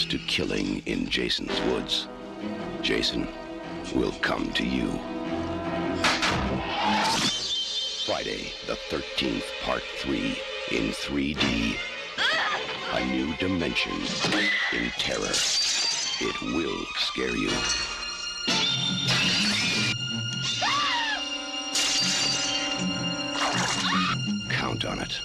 comes to killing in Jason's woods, Jason will come to you. Friday the 13th, Part 3, in 3D. A new dimension in terror. It will scare you. Count on it.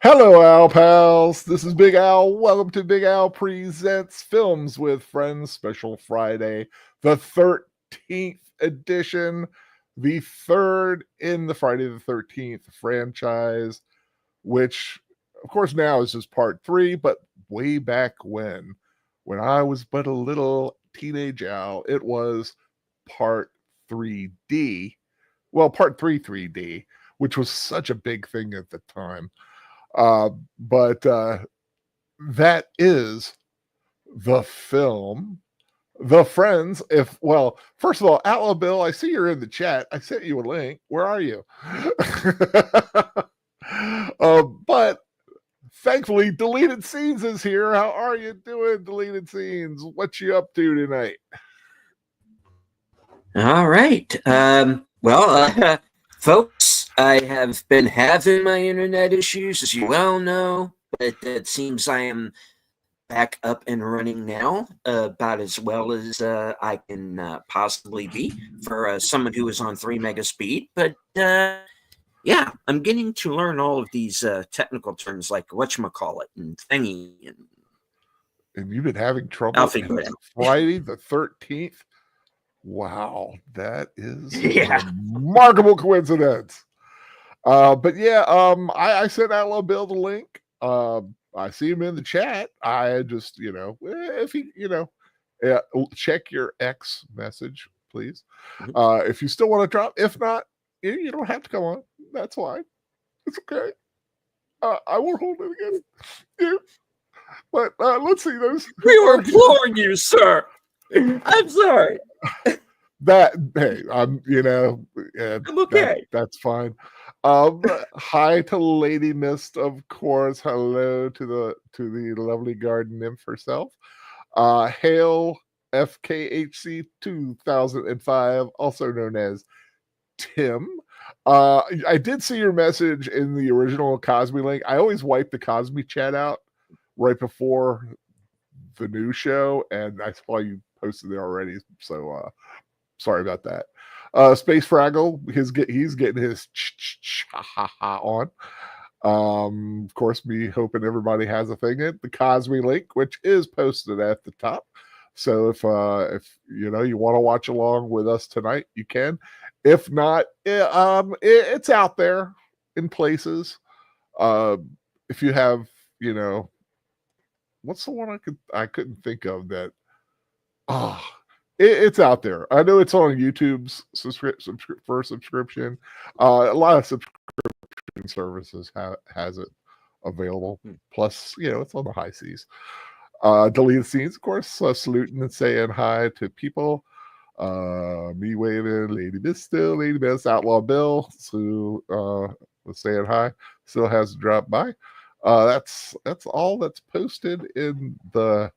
Hello, Al pals. This is Big Al. Welcome to Big Al Presents Films with Friends Special Friday, the 13th edition, the third in the Friday the 13th franchise, which, of course, now is just part 3, but way back when I was but a little teenage Al, it was part 3D. Well, part 3 3D, which was such a big thing at the time. But that is the film, The Friends. First of all, Outlaw Bill, I see you're in the chat. I sent you a link. Where are you? But thankfully, Deleted Scenes is here. How are you doing, Deleted Scenes? What you up to tonight? All right. Folks, I have been having my internet issues, as you well know, but it seems I am back up and running now, about as well as I can possibly be for someone who is on 3 mega speed. But yeah, I'm getting to learn all of these technical terms like whatchamacallit and thingy. And you've been having trouble. I'll figure it out. Friday the 13th. Wow, that is a remarkable coincidence. But yeah, I sent Outlaw Bill the link. I see him in the chat. I just, if he, check your X message, please. If you still want to drop, if not, you don't have to come on. That's fine. It's okay. I won't hold it against you. But let's see those. We were imploring you, sir. I'm sorry. I'm okay. That's fine. Hi to Lady Mist, of course. Hello to the lovely garden nymph herself. Hail FKHC 2005, also known as Tim. I did see your message in the original Cosby link. I always wipe the Cosby chat out right before the new show, and I saw you posted it already, so sorry about that. Space Fraggle, he's getting his on. Of course, me hoping everybody has a thing in the Cosby link, which is posted at the top. So if you want to watch along with us tonight, you can. If not, it's out there in places. If you have, what's the one I couldn't think of that? It's out there. I know it's on YouTube's subscription. A lot of subscription services has it available. Plus, it's on the high seas. Deleted Scenes, of course, saluting and saying hi to people. Me waving, Lady Miss, Outlaw Bill, who was saying hi, still hasn't dropped by. That's all that's posted in the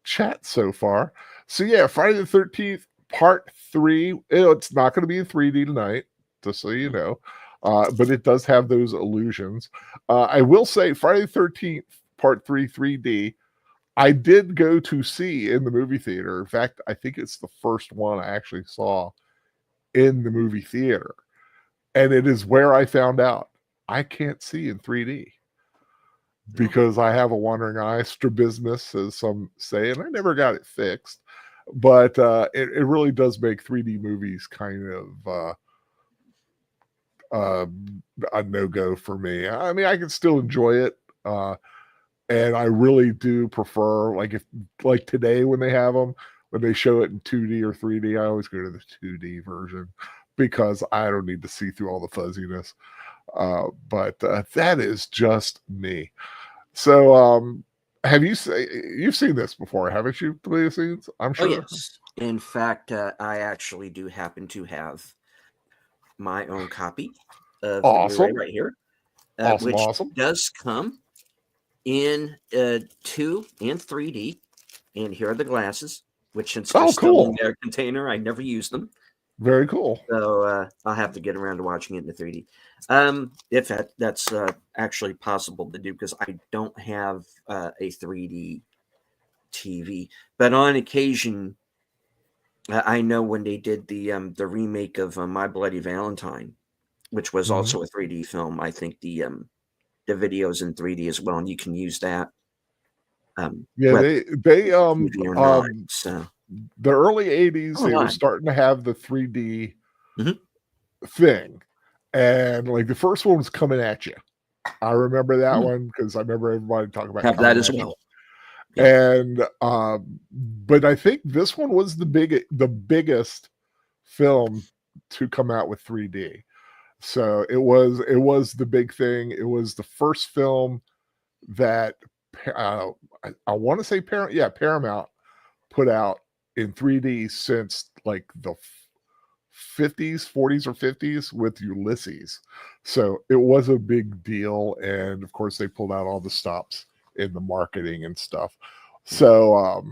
chat so far. So yeah, Friday the 13th, part 3. It's not going to be in 3D tonight, just so you know. But it does have those illusions. I will say Friday the 13th, part 3, 3D, I did go to see in the movie theater. In fact, I think it's the first one I actually saw in the movie theater. And it is where I found out I can't see in 3D. Because I have a wandering eye, strabismus, as some say, and I never got it fixed. But it really does make 3D movies kind of a no-go for me. I mean, I can still enjoy it, and I really do prefer, like today when they have them, when they show it in 2D or 3D, I always go to the 2D version because I don't need to see through all the fuzziness. But that is just me. So have you've seen this before, haven't you? Deleted scenes, I'm Oh, sure. yes. In fact, I actually do happen to have my own copy of the Blu-ray Awesome, right here, awesome, which awesome. does come in 2 and 3D. And here are the glasses, which since they're Oh, still in cool. their container, I never use them. Very cool. So I'll have to get around to watching it in the 3D. If that's actually possible to do, because I don't have a 3D TV. But on occasion, I know when they did the remake of My Bloody Valentine, which was Mhm. also a 3D film, I think the video's in 3D as well, and you can use that. Yeah, Whether they TV or not. So the early 80s, oh, they were on. starting to have the 3D Mhm. thing. And like the first one was Coming at You. I remember that Mm. one because I remember everybody talking about Have that Coming as at You. well. Yeah. And but I think this one was the biggest film to come out with 3D. So it was the big thing. It was the first film that I want to say Paramount put out in 3D since like the 50s, 40s or 50s with Ulysses. So it was a big deal, and of course they pulled out all the stops in the marketing and stuff. So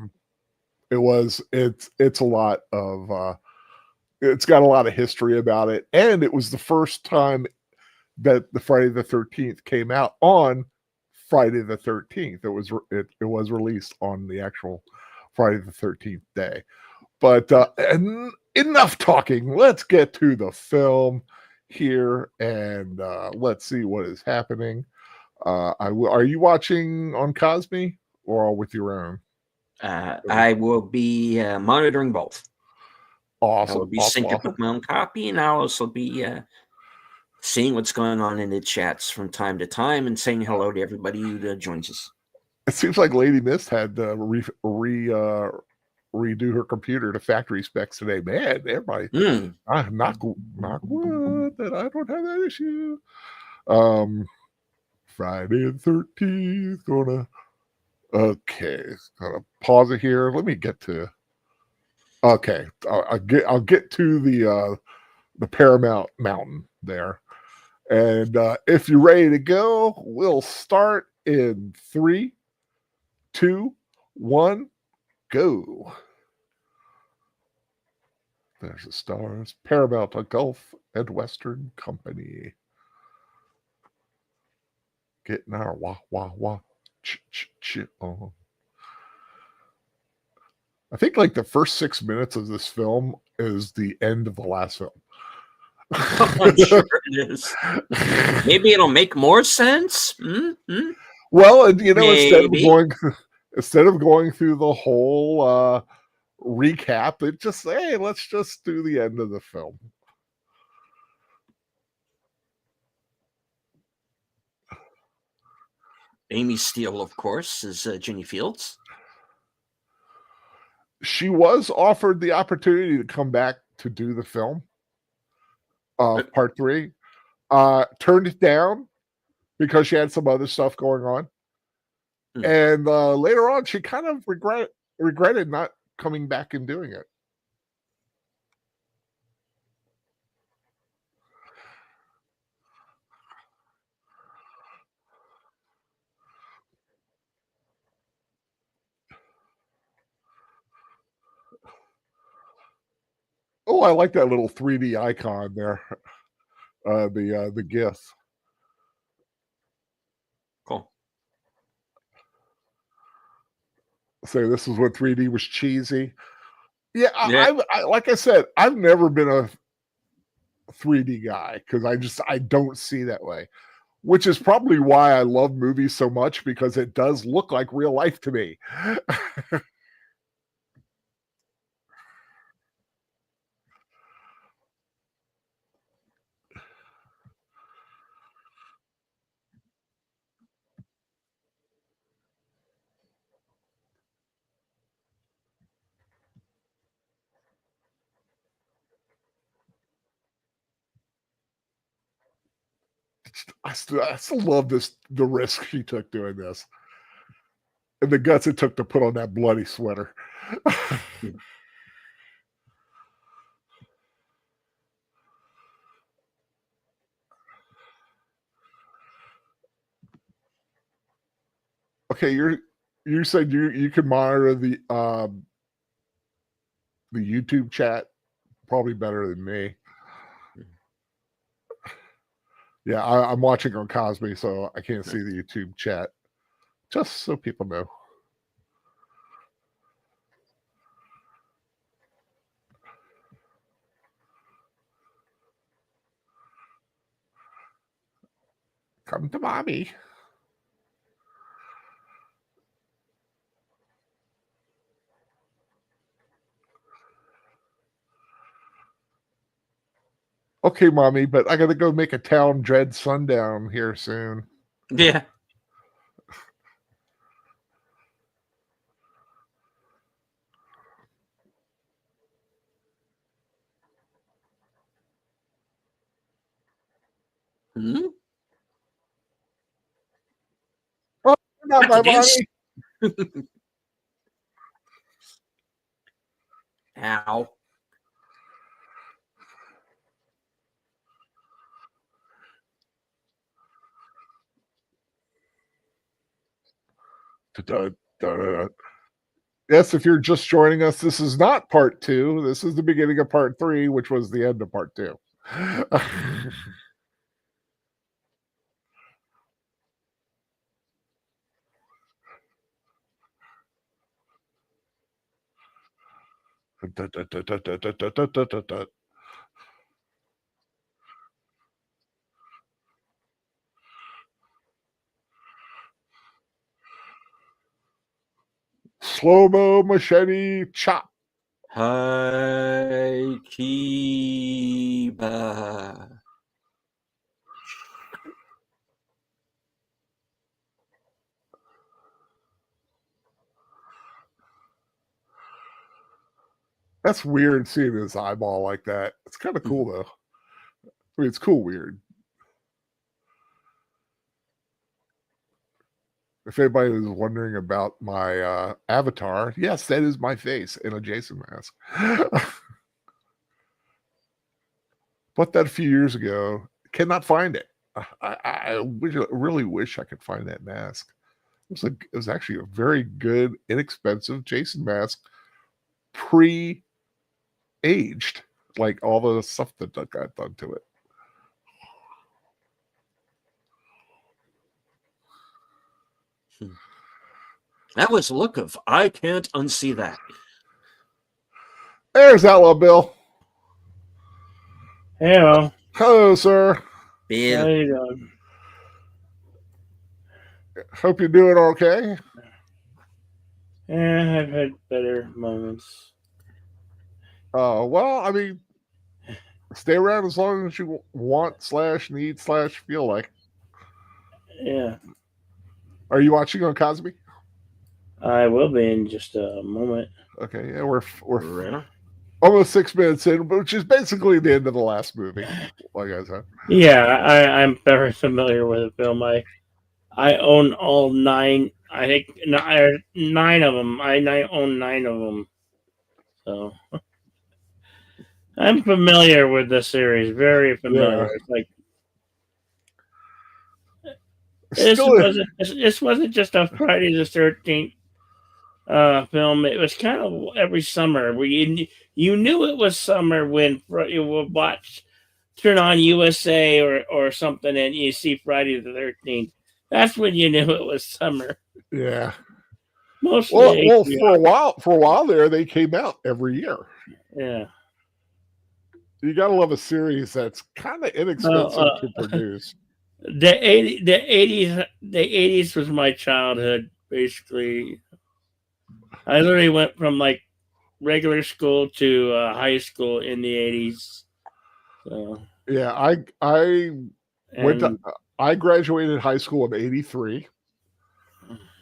it's a lot of it's got a lot of history about it, and it was the first time that the Friday the 13th came out on Friday the 13th. It was released on the actual Friday the 13th day. But and enough talking. Let's get to the film here, and let's see what is happening. Are you watching on Cosme or with your own? I will be monitoring both. I will Awesome, be awesome, syncing awesome. with my own copy, and I'll also be seeing what's going on in the chats from time to time and saying hello to everybody who joins us. It seems like Lady Mist had to redo her computer to factory specs today. Man, everybody, knock wood that I don't have that issue. Friday the 13th, gonna pause it here. Let me get to okay. I'll get to the Paramount Mountain there. And if you're ready to go, we'll start in 3, 2, 1, go. There's the stars. Paramount, a Gulf and Western company. Getting our wah wah wah on. I think like the first 6 minutes of this film is the end of the last film. I'm sure it is. Maybe it'll make more sense. Mm-hmm. Well, and you know, Maybe. instead of going through the whole recap, it just hey, let's just do the end of the film. Amy Steele, of course, is Ginny Fields. She was offered the opportunity to come back to do the film, part 3. Turned it down because she had some other stuff going on. And later on, she kind of regretted not coming back and doing it. Oh, I like that little 3D icon there. The GIF. Cool. So this is when 3D was cheesy. Yeah, I like I said, I've never been a 3D guy because I don't see that way. Which is probably why I love movies so much because it does look like real life to me. I still love the risk she took doing this. and the guts it took to put on that bloody sweater. Okay, you said you can monitor the YouTube chat probably better than me. Yeah, I'm watching on Cosby, so I can't see the YouTube chat. Just so people know. Come to mommy. Okay, mommy, but I gotta go make a town dread sundown here soon. Yeah. Hmm? Oh, not my Against- mommy. Ow. Dun, dun, dun. Yes, if you're just joining us, this is not part 2. This is the beginning of part 3, which was the end of part 2. Dun, dun, dun, dun, dun, dun, dun, dun, dun, dun. Slow-mo machete chop. Hi, Kiba. That's weird seeing his eyeball like that. It's kind of cool though. I mean, it's cool weird. If anybody was wondering about my avatar, yes, that is my face in a Jason mask. Bought that a few years ago. Cannot find it. I really wish I could find that mask. It was actually a very good, inexpensive Jason mask, pre-aged, like all the stuff that got done to it. That was a look of I can't unsee that. There's Outlaw Bill. Hello. Hello, sir. How Bill. you doing? Hope you're doing okay. Yeah, I've had better moments. Well, I mean, stay around as long as you want / need / feel like. Yeah, Are you watching on Cosby? I will be in just a moment. Okay, yeah, we're Right. almost 6 minutes in, which is basically the end of the last movie. Like I said. Yeah, I'm very familiar with the film. I own all 9. I think 9 of them. I own 9 of them. So I'm familiar with the series. Very familiar. Yeah. It's like Still, this wasn't just a Friday the 13th film. It was kind of every summer. You knew it was summer when you would turn on USA or something, and you see Friday the 13th. That's when you knew it was summer. yeah. Mostly, Well, for a while there, they came out every year. yeah. You gotta love a series that's kind of inexpensive to produce. The 80s was my childhood. Basically, I literally went from like regular school to high school in the 80s. So Yeah, I graduated high school in '83,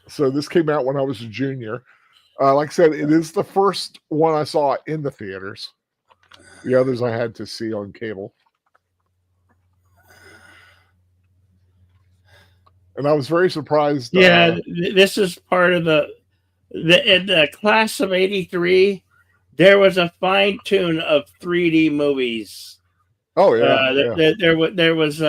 so this came out when I was a junior. Like I said, it is the first one I saw in the theaters. The others I had to see on cable. And I was very surprised. Yeah, this is part of the in the class of '83, there was a fine tune of 3D movies. Oh yeah, yeah. There was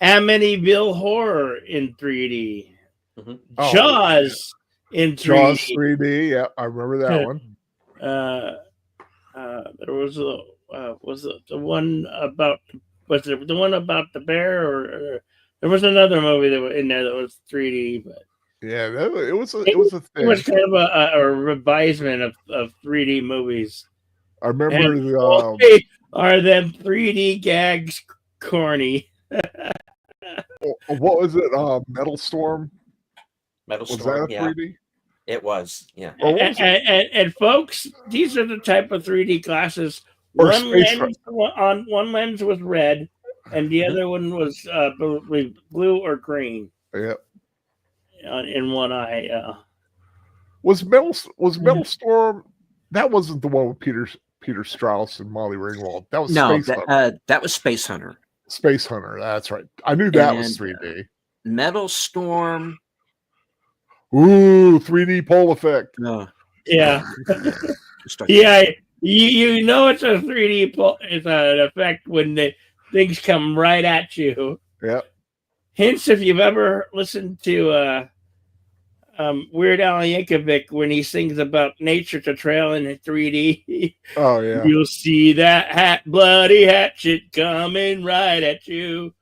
Amityville Horror in 3D, Mhm. Oh, Jaws in 3D. Jaws 3D. Yeah, I remember that one. There was the one about the one about the bear, or there was another movie that was in there that was 3D, but Yeah, it was a it thing. was kind of a revisement of 3D movies. I remember And the boy, are them 3D gags corny? what was it? Metal Storm. Metal Was Storm, that a yeah. 3D? It was, yeah. Or what was it? And folks, these are the type of 3D glasses. Or One Space lens on one lens was red, and the other one was blue or green Yeah. in one eye. Was Metal Storm? That wasn't the one with Peter Strauss and Molly Ringwald. That was No, Space Hunter. that was Space Hunter. Space Hunter. That's right. I knew that was And, 3D. Metal Storm. Ooh, 3D pole effect. Yeah, Just like- yeah. You know it's a 3D. It's an effect when the things come right at you. Yep. Hence, if you've ever listened to Weird Al Yankovic when he sings about nature to trail in 3D, Oh yeah. you'll see that bloody hatchet coming right at you.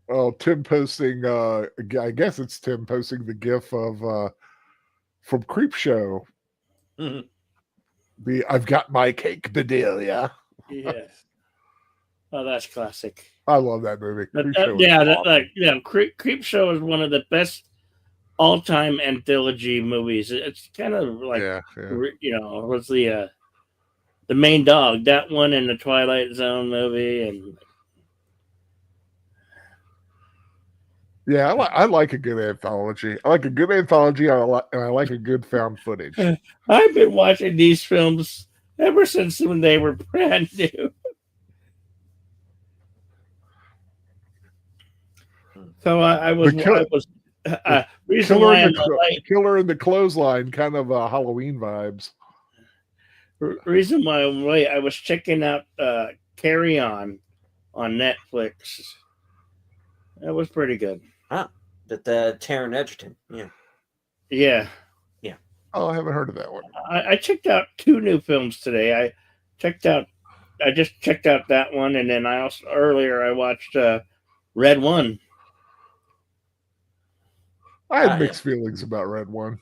Oh, Tim posting. I guess it's Tim posting the GIF of from Creepshow. Mhm. The I've got my cake, Bedelia. Yes. Oh, that's classic. I love that movie. Creepshow is awesome. Creepshow is one of the best all-time anthology movies. It's kind of like yeah. it was the main dog, that one, and the Twilight Zone movie, and Yeah, I like a good anthology. I like a good anthology, and I like a good found footage. I've been watching these films ever since when they were brand new. So I was reason why I'm like, Killer in the Clothesline, kind of Halloween vibes. reason why I'm late. I was checking out Carry On Netflix. That was pretty good. That Taron Egerton. Yeah. Yeah. Oh, I haven't heard of that one. I checked out 2 new films today. I just checked out that one, and then I watched Red One. I had mixed feelings about Red One.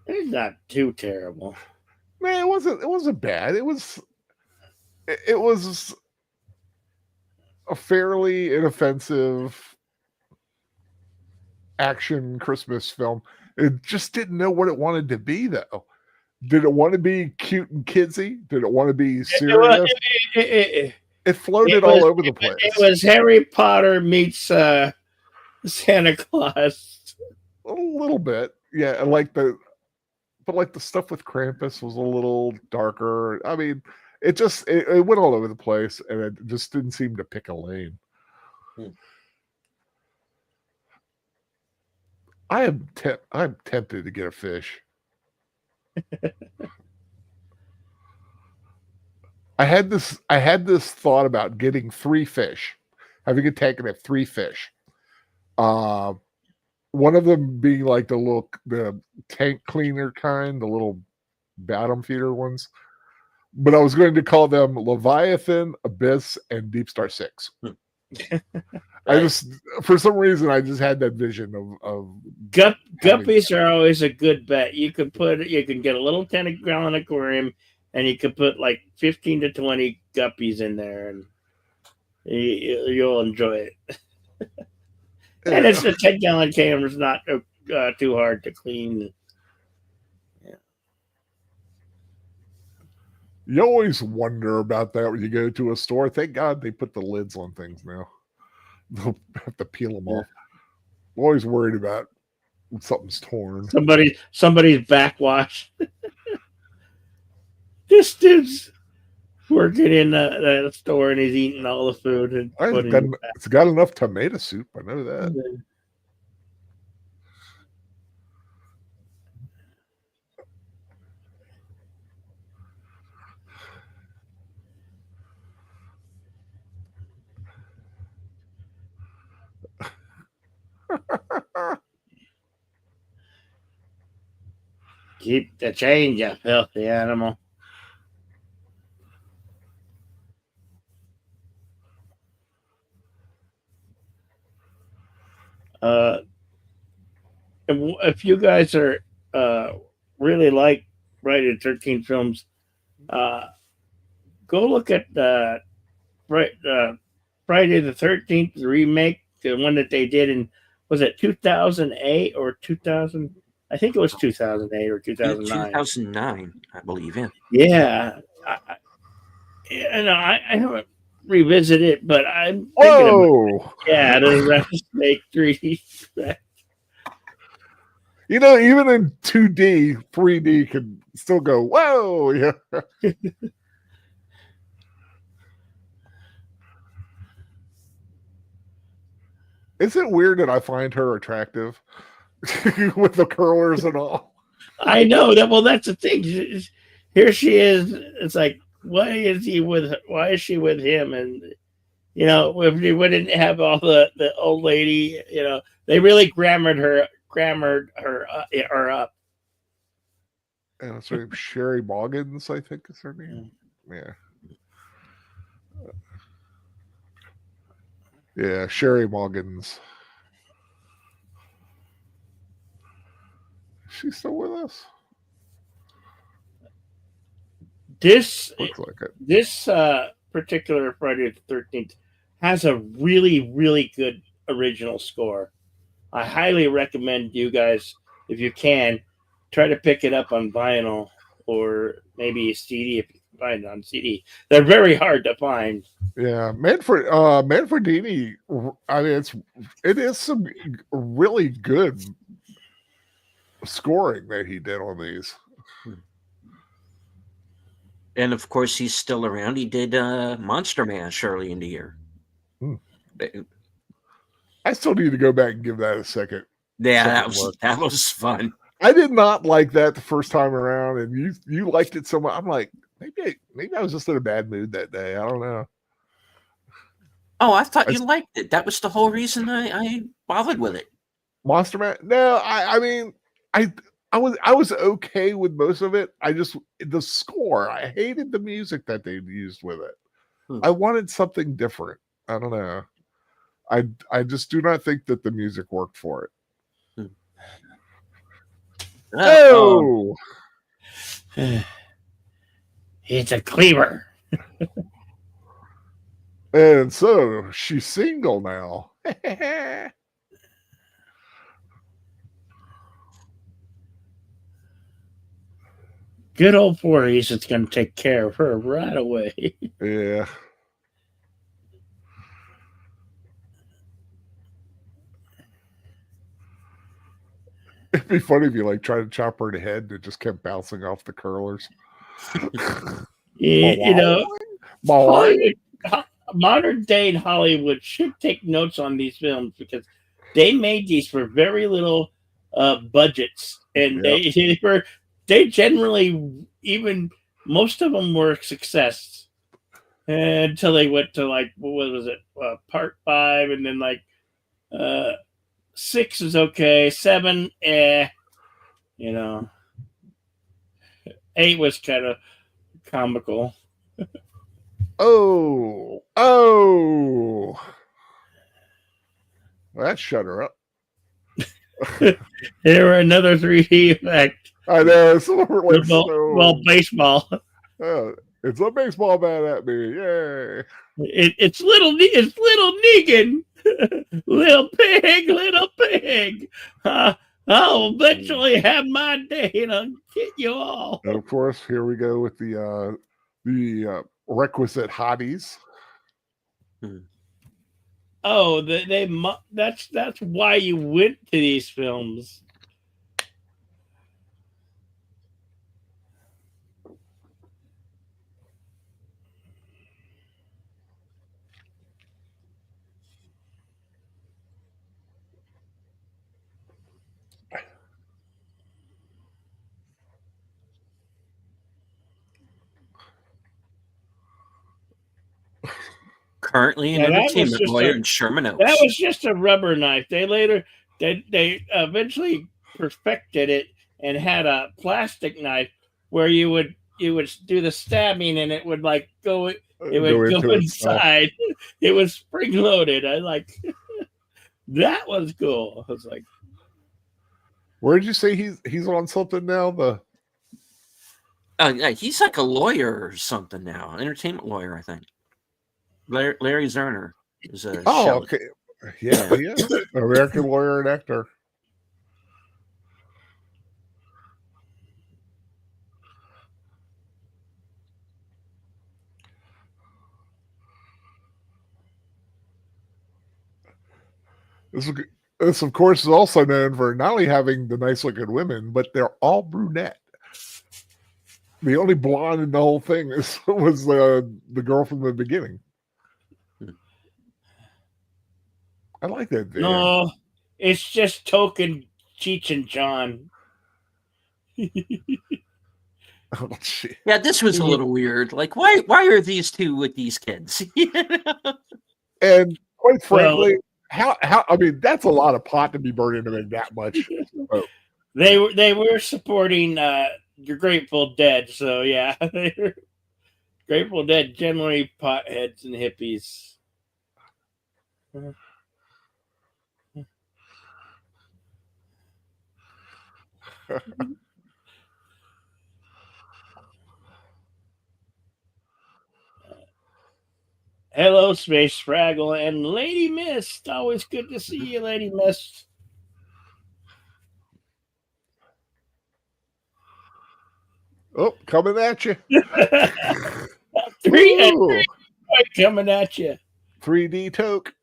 It's not too terrible. Man, it wasn't bad. It was a fairly inoffensive action Christmas film. It just didn't know what it wanted to be, though. Did it want to be cute and kidsy? Did it want to be serious? It floated all over the place. It was Harry Potter meets Santa Claus. A little bit, yeah. But the stuff with Krampus was a little darker. I mean, it went all over the place, and it just didn't seem to pick a lane. I'm tempted to get a fish. I had this thought about getting 3 fish, having a tank and have 3 fish. One of them being like the tank cleaner kind, the little bottom feeder ones. But I was going to call them Leviathan, Abyss, and Deep Star 6. I just, for some reason, I just had that vision of Guppies are always a good bet. You can get a little 10-gallon aquarium, and you could put like 15 to 20 guppies in there, and you'll enjoy it. And it's a 10-gallon can. It's not too hard to clean. Yeah. You always wonder about that when you go to a store. Thank God they put the lids on things now. They'll have to peel them off. I'm always worried about when something's torn. Somebody's backwash. This dude's working in the store and he's eating all the food and putting it back. It's got enough tomato soup. I know that. Keep the change, you filthy animal. If you guys are really like Friday the 13th films, go look at Friday the 13th remake, the one that they did in, was it 2008 or 2000? I think it was 2008 or 2009. 2009, I believe. Yeah. I haven't revisited it, but I'm thinking about the Rattlesnake 3D. You know, even in 2D, 3D can still go, whoa! Yeah. Is it weird that I find her attractive with the curlers and all? I know that. Well, that's the thing. Here she is. It's like, why is she with him? And if they wouldn't have all the old lady, they really grammared her up. And it's her Sherry Boggins, I think is her name. Yeah. Yeah, Sherry Boggins. She's still with us. This looks like it. This particular Friday the 13th has a really, really good original score. I highly recommend you guys, if you can, try to pick it up on vinyl or maybe a CD if you can find it on CD. They're very hard to find. Yeah, Manfredini. I mean, it is some really good scoring that he did on these. And of course, he's still around. He did Monster Mash early in the year. I still need to go back and give that a second. Yeah, that was fun. I did not like that the first time around, and you liked it so much. I'm like, maybe I was just in a bad mood that day. I don't know. Oh, I thought you liked it. That was the whole reason I bothered with it. Monster Man? No, I mean, I was okay with most of it. The score. I hated the music that they used with it. I wanted something different. I don't know. I just do not think that the music worked for it. Oh, it's a cleaver. And so she's single now. Good old Voorhees is going to take care of her right away. Yeah. It'd be funny if you tried to chop her in the head and it just kept bouncing off the curlers. Hollywood, modern day in Hollywood should take notes on these films because they made these for very little budgets, and they generally, even most of them were a success until they went to what was it, part 5, and then 6 is okay, 7, 8 was kind of comical. Oh. Well, that shut her up. There were another 3D effect. I know. It's well, baseball. It's a baseball bat at me. Yay. It's little Negan. Little pig. I'll eventually have my day and I'll get you all. And of course, here we go with the requisite hotties. Oh, that's why you went to these films. Currently an Yeah, that was entertainment just lawyer a- in Sherman Oaks. That was just a rubber knife. They eventually perfected it and had a plastic knife where you would do the stabbing and it would like go it would go into itself. inside. It was spring loaded. I like that was cool. I was like, Where did you say he's on something now? The yeah, he's like a lawyer or something now, an entertainment lawyer, I think. Larry Zerner is a show. okay, yeah, he is American lawyer and actor. This, of course, is also known for not only having the nice-looking women, but they're all brunette. The only blonde in the whole thing was the girl from the beginning. I like that video. no, it's just token Cheech and John. Oh, shit. Yeah, this was a little weird. Like, why are these two with these kids? You know? And quite frankly, how I mean, that's a lot of pot to be burning to make that much. They were supporting your Grateful Dead, so yeah, they were Grateful Dead, generally potheads and hippies. Hello, Space Fraggle and Lady Mist. Always good to see you, Lady Mist. Oh, coming at you. Three coming at you. 3D toke.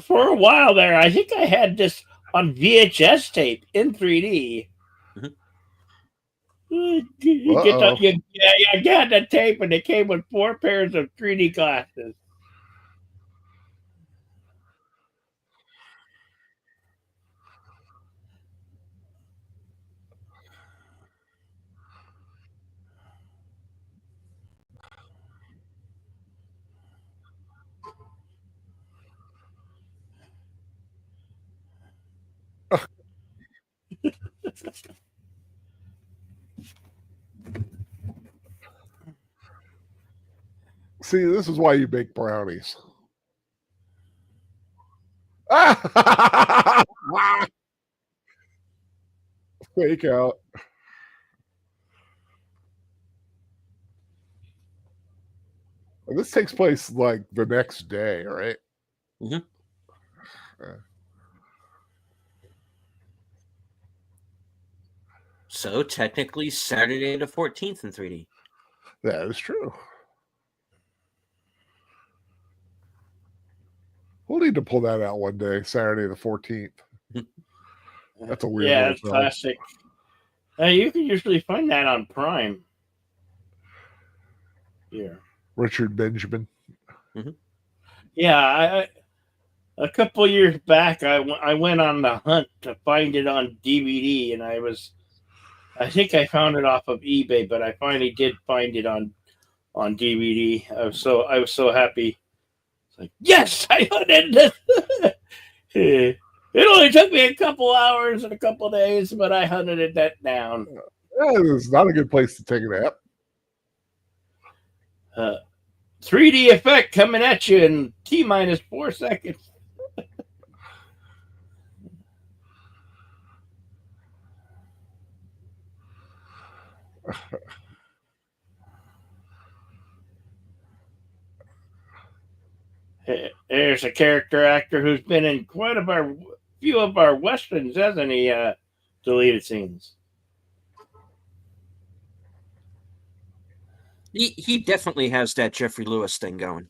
For a while there, I think I had this on VHS tape in 3D. You got the tape, and it came with 4 pairs of 3D glasses. See, this is why you bake brownies. Fake out. And this takes place like the next day, right? Mhm. So technically Saturday the 14th in 3D. That is true. We'll need to pull that out one day, Saturday the 14th. That's a weird Yeah, little it's film. classic. You can usually find that on Prime. Yeah. Richard Benjamin. Yeah, a couple years back, I went on the hunt to find it on DVD, and I think I found it off of eBay, but I finally did find it on DVD. I was so happy. It's like, yes, I hunted this. It only took me a couple hours and a couple days, but I hunted that down. It's not a good place to take a nap. 3D effect coming at you in T-minus 4 seconds. There's a character actor who's been in quite a few of our westerns, hasn't he? Deleted scenes. He definitely has that Jeffrey Lewis thing going.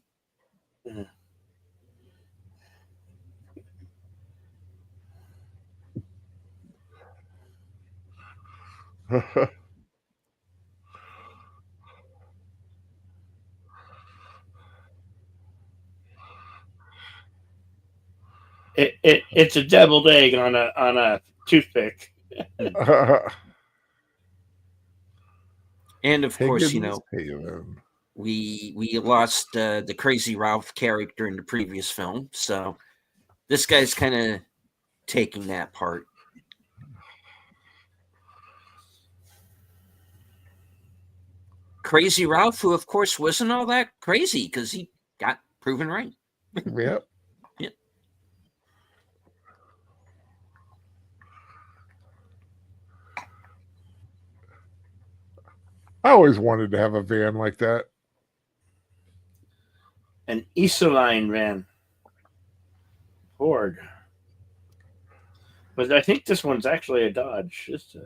It's a deviled egg on a toothpick. And of course, you know, Haven. we lost the Crazy Ralph character in the previous film, so this guy's kind of taking that part. Crazy Ralph, who of course wasn't all that crazy because he got proven right. Yep. Yep. I always wanted to have a van like that. An Isoline van. Ford. But I think this one's actually a Dodge. Just a...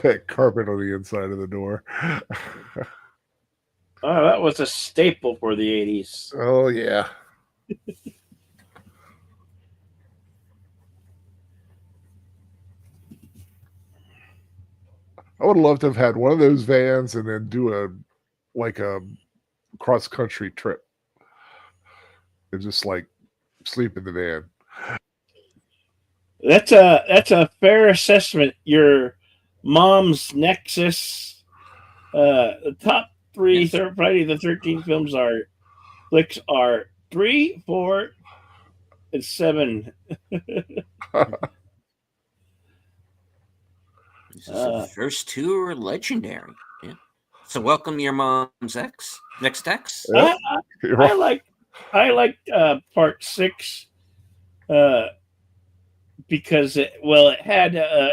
That carpet on the inside of the door. Oh, that was a staple for the 80s. Oh, yeah. I would love to have had one of those vans and then do a cross country trip and just like sleep in the van. That's a fair assessment. Your mom's Nexus, the top three Friday the 13th flicks are 3, 4, and 7. The first two are legendary. Yeah. So welcome your mom's next ex. Yep. I like part 6 because it had a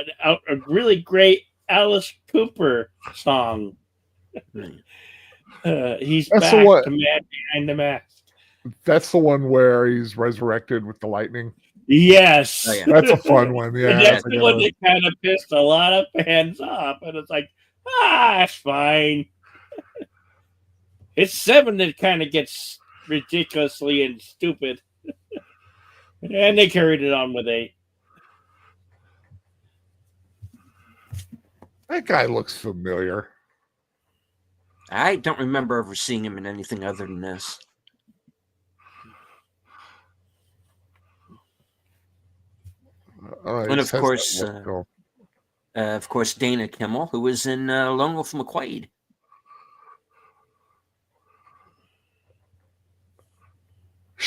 really great Alice Cooper song. He's That's back to Man Behind the Mask. That's the one where he's resurrected with the lightning. Yes. Oh, yeah. That's a fun one. Yeah. And that's the one that kind of pissed a lot of fans off. And it's like, it's fine. It's 7 that kind of gets ridiculously and stupid. And they carried it on with 8. That guy looks familiar. I don't remember ever seeing him in anything other than this. And of course, Dana Kimmel, who was in Lone Wolf McQuade.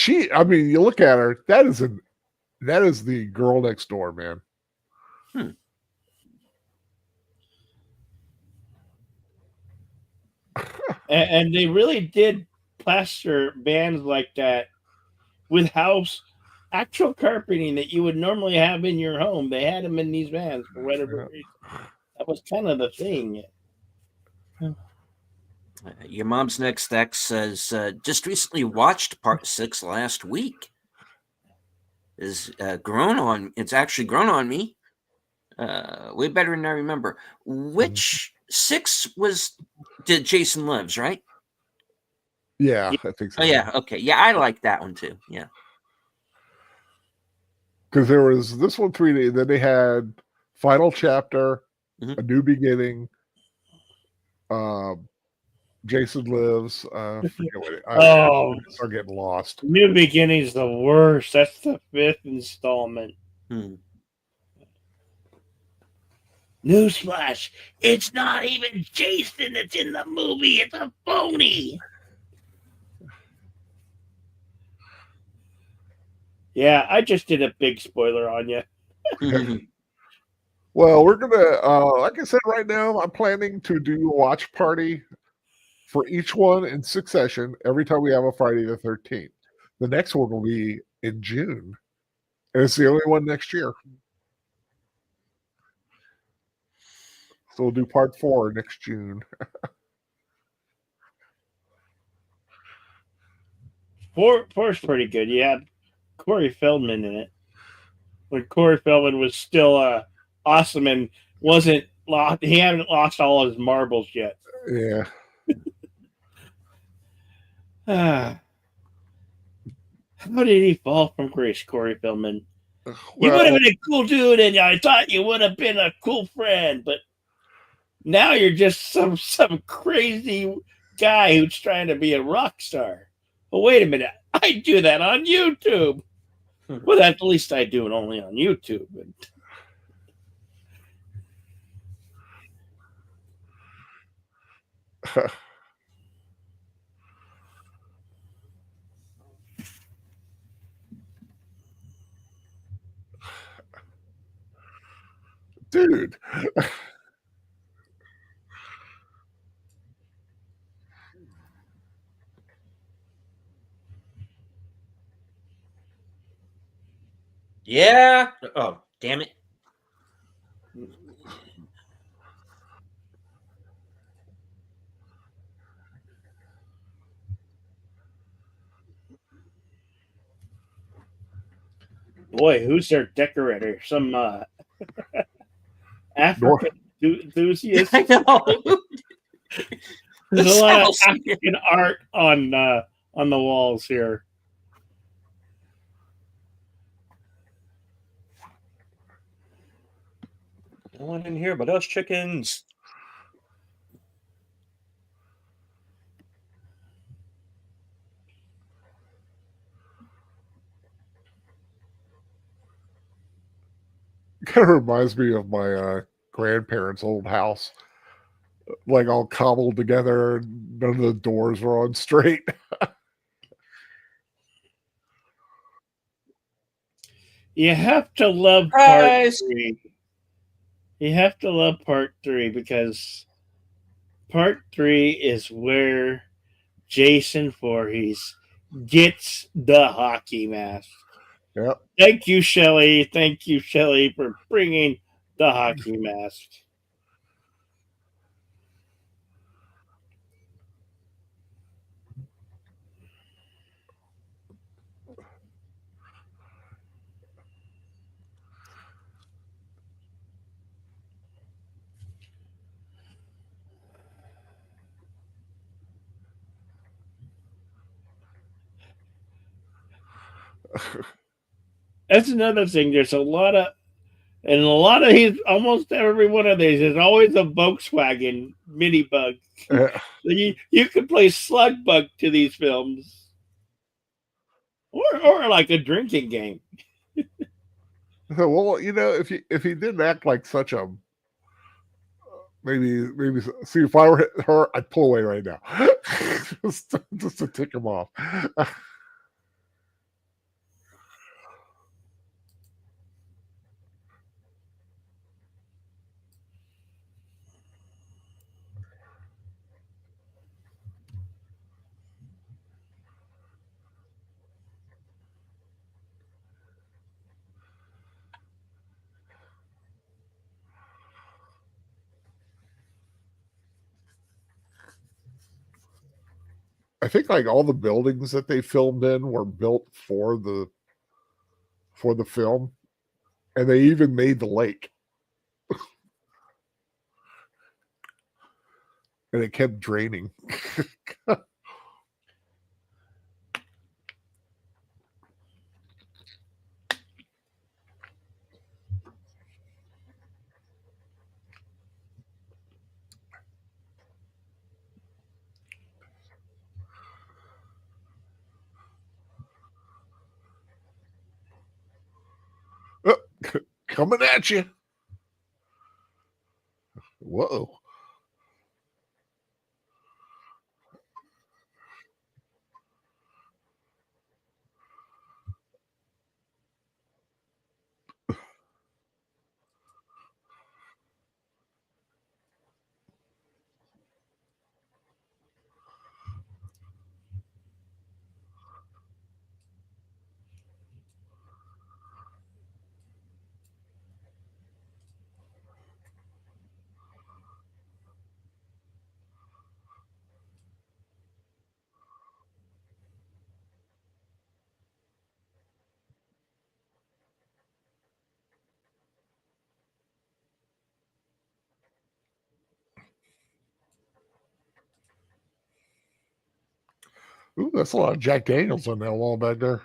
You look at her. That is the girl next door, man. And they really did plaster bands like that with actual carpeting that you would normally have in your home. They had them in these vans for whatever reason. That was kind of the thing. Your mom's next ex says, just recently watched part 6 last week. It's actually grown on me. Way better than I remember. Which 6 did Jason Lives, right? Yeah, I think so. Oh, yeah. Okay. Yeah, I like that one too. Yeah. Because there was this one 3D, then they had Final Chapter, A New Beginning, Jason Lives. Forget what I start getting lost. New Beginning's the worst. That's the 5th installment. Newsflash, it's not even Jason that's in the movie. It's a phony. Yeah, I just did a big spoiler on you. Well, we're going to, like I said, right now, I'm planning to do a watch party for each one in succession every time we have a Friday the 13th. The next one will be in June. And it's the only one next year. So we'll do part 4 next June. 4's pretty good. You had Corey Feldman in it. When Corey Feldman was still awesome and wasn't lost, he hadn't lost all his marbles yet. Yeah. How did he fall from grace, Corey Feldman? You would have been a cool dude, and I thought you would have been a cool friend, but now you're just some crazy guy who's trying to be a rock star. Well, wait a minute. I do that on YouTube. Well, at least I do it only on YouTube. Dude. Yeah. Oh, damn it. Boy, who's their decorator? Some African enthusiast. I know. There's This a lot of house. African art on the walls here. No one in here but us chickens. Kind of reminds me of my grandparents' old house, like all cobbled together. None of the doors were on straight. You have to love part Surprise! 3. You have to love part 3 because part 3 is where Jason Voorhees gets the hockey mask. Yep. Thank you, Shelley. Thank you, Shelley, for bringing the hockey mask. That's another thing. There's a lot of these, almost every one of these is always a Volkswagen mini bug. You could play slug bug to these films, or like a drinking game. Well, if he didn't act like such a maybe see if I were her, I'd pull away right now, just to tick him off. I think like all the buildings that they filmed in were built for the film, and they even made the lake, and it kept draining. Coming at you. Whoa. Ooh, that's a lot of Jack Daniels on that wall back there.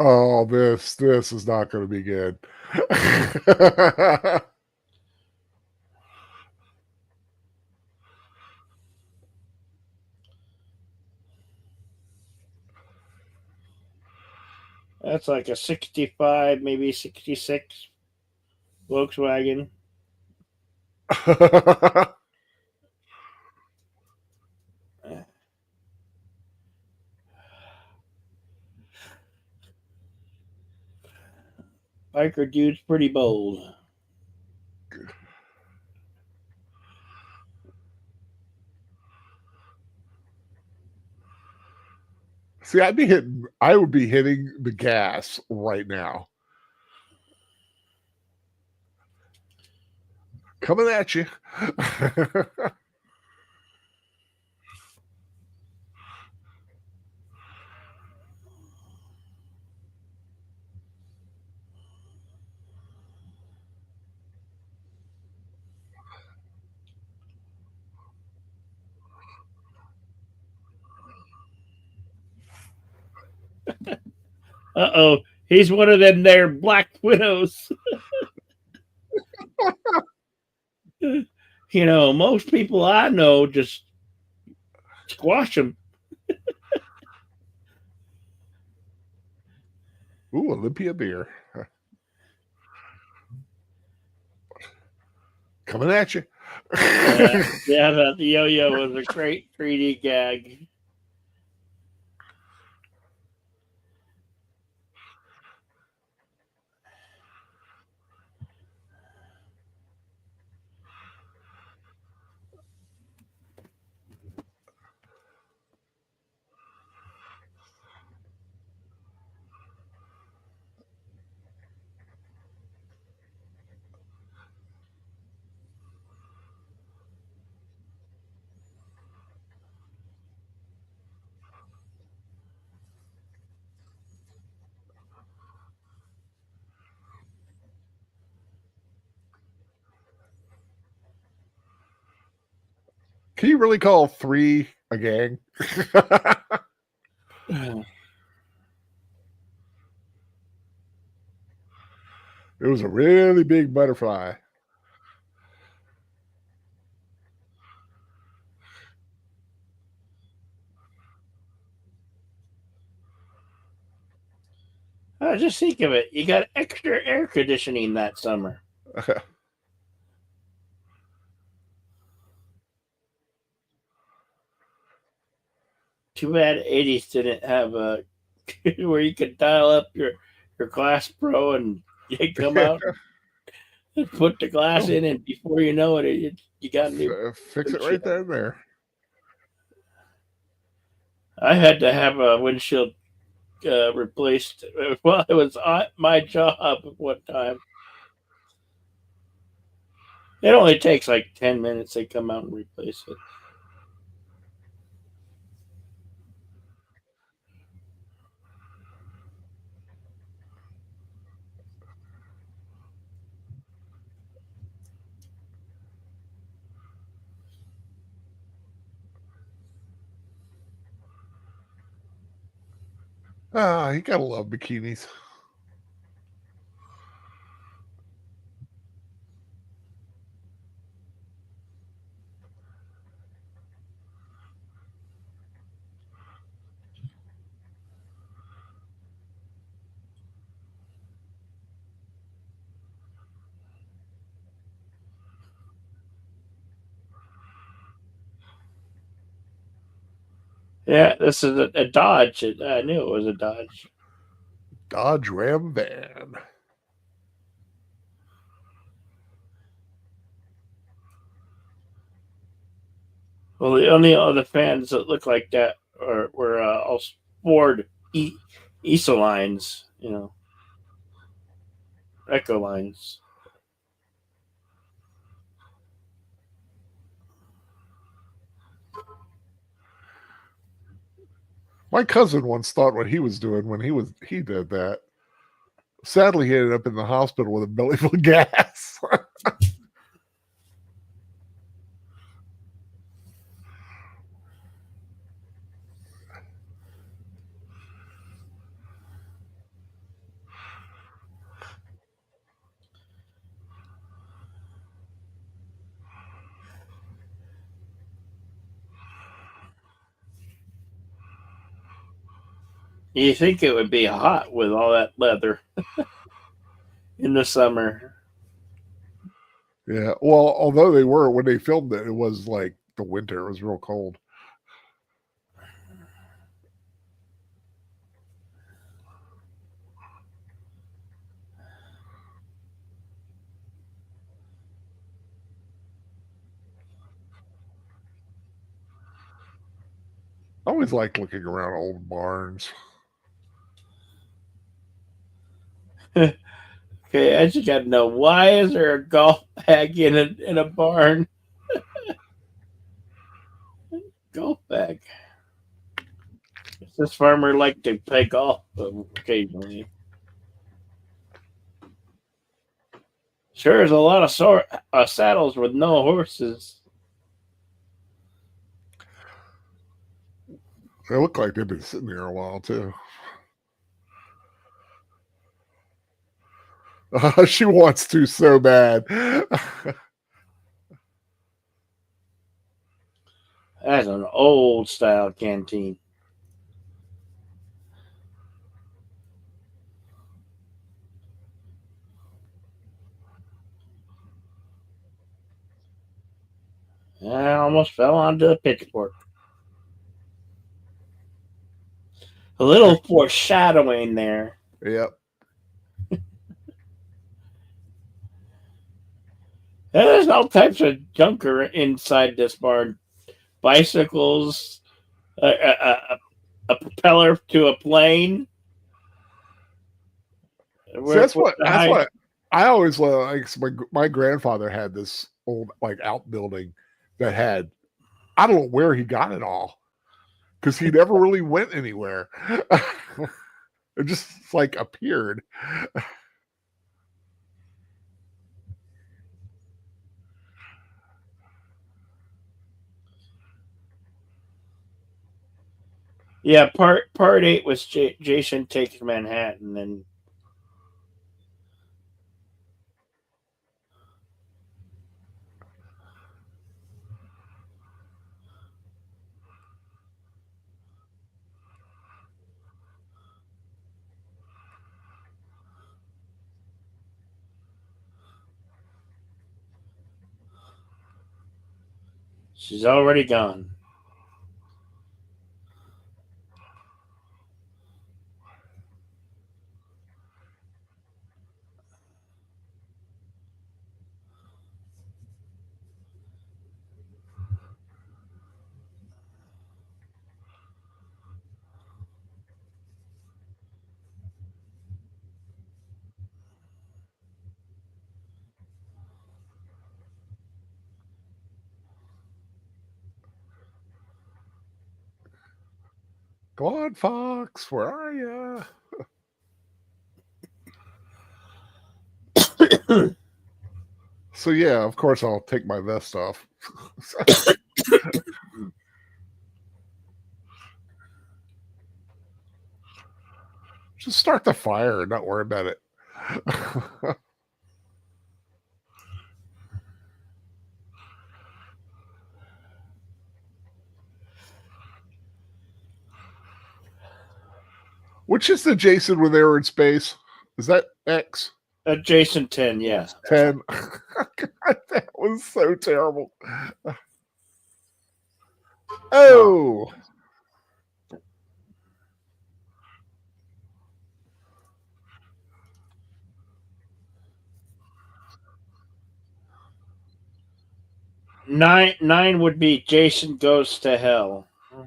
Oh, this is not going to be good. That's like a 65, maybe 66 Volkswagen. Biker dude's pretty bold. See, I would be hitting the gas right now. Coming at you. Uh-oh. He's one of them there Black Widows. You know, most people I know just squash them. Ooh, Olympia beer. Coming at you. Yeah, the yo-yo was a great 3D gag. Can you really call 3 a gang? It was a really big butterfly. Just think of it. You got extra air conditioning that summer. Too bad 80s didn't have a where you could dial up your Glass Pro and you come out and put the glass in, and before you know it, you got a new. Fix it right then and there. I had to have a windshield replaced while it was on my job one time. It only takes like 10 minutes. They come out and replace it. Ah, you gotta love bikinis. Yeah, this is a Dodge. I knew it was a Dodge. Dodge Ram van. Well, the only other fans that look like that were all Ford ESA lines, you know, Echo lines. My cousin once thought what he was doing when he did that. Sadly, he ended up in the hospital with a belly full of gas. You think it would be hot with all that leather in the summer? Yeah. Well, although they were when they filmed it, it was like the winter. It was real cold. I always like looking around old barns. Okay, I just got to know, why is there a golf bag in a barn? Golf bag. Does this farmer like to play golf occasionally? Sure, there's a lot of saddles with no horses. They look like they've been sitting there a while too. She wants to so bad. That's an old style canteen. I almost fell onto the pitchfork. A little foreshadowing there. Yep. There's all types of junker inside this barn. Bicycles, a propeller to a plane. So that's what I always like. My grandfather had this old like outbuilding that had, I don't know where he got it all, because he never really went anywhere. It just like appeared. Yeah, part 8 was Jason Takes Manhattan, and she's already gone. Go on, Fox. Where are you? So yeah, of course I'll take my vest off. Just start the fire and not worry about it. Which is the Jason when they were in space? Is that X? Jason 10, yeah. 10. God, that was so terrible. Oh. Nine would be Jason Goes to Hell. Oh.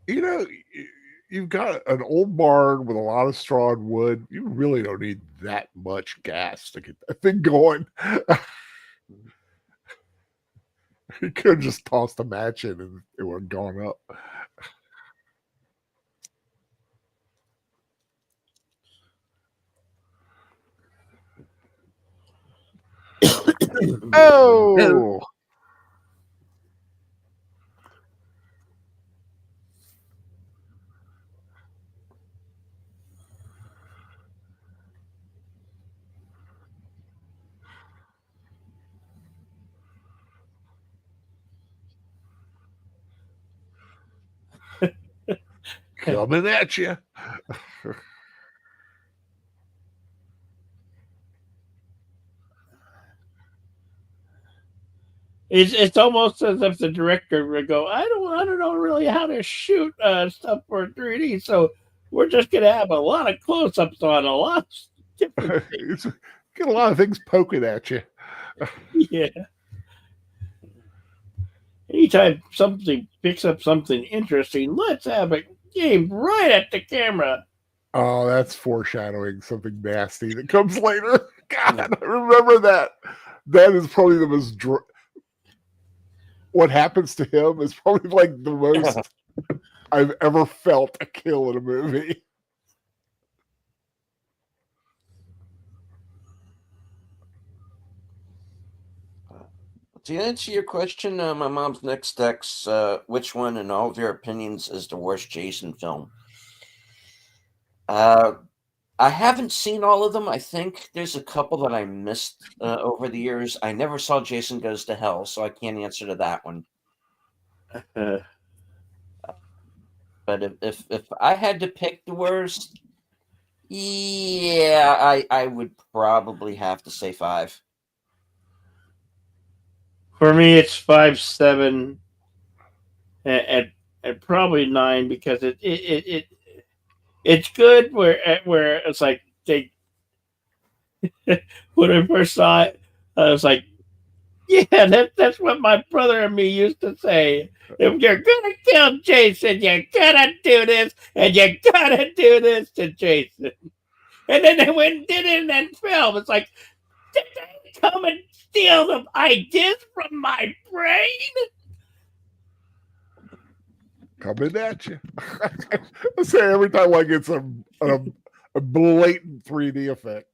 You know, you've got an old barn with a lot of straw and wood. You really don't need that much gas to get that thing going. You could have just tossed a match in and it would have gone up. Oh, coming at you. It's almost as if the director would go, I don't know really how to shoot stuff for 3D, so we're just gonna have a lot of close-ups on a lot of different things. Get a lot of things poking at you. Yeah. Anytime something picks up something interesting, let's have it aimed right at the camera. Oh, that's foreshadowing something nasty that comes later. God, I remember that. That is probably the most. What happens to him is probably like the most I've ever felt a kill in a movie. To answer your question, my mom's next ex, which one, in all of your opinions, is the worst Jason film? I haven't seen all of them. I think there's a couple that I missed over the years. I never saw Jason Goes to Hell, so I can't answer to that one. But if I had to pick the worst, yeah, I would probably have to say 5. For me, it's 5, 7, and probably 9 because it's good where it's like they when I first saw it, I was like, yeah, that's what my brother and me used to say. If you're gonna kill Jason, you gotta do this, and you gotta do this to Jason. And then they went and did it in that film. It's like, did they come and steal the ideas from my brain? Coming at you. I say every time like it's a blatant 3D effect.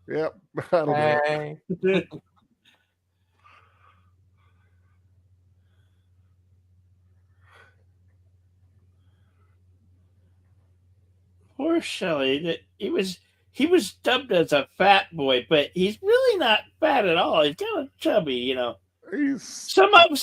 Yep, that'll do it. Poor Shelley. He was dubbed as a fat boy, but he's really not fat at all. He's kind of chubby, you know. He's Sometimes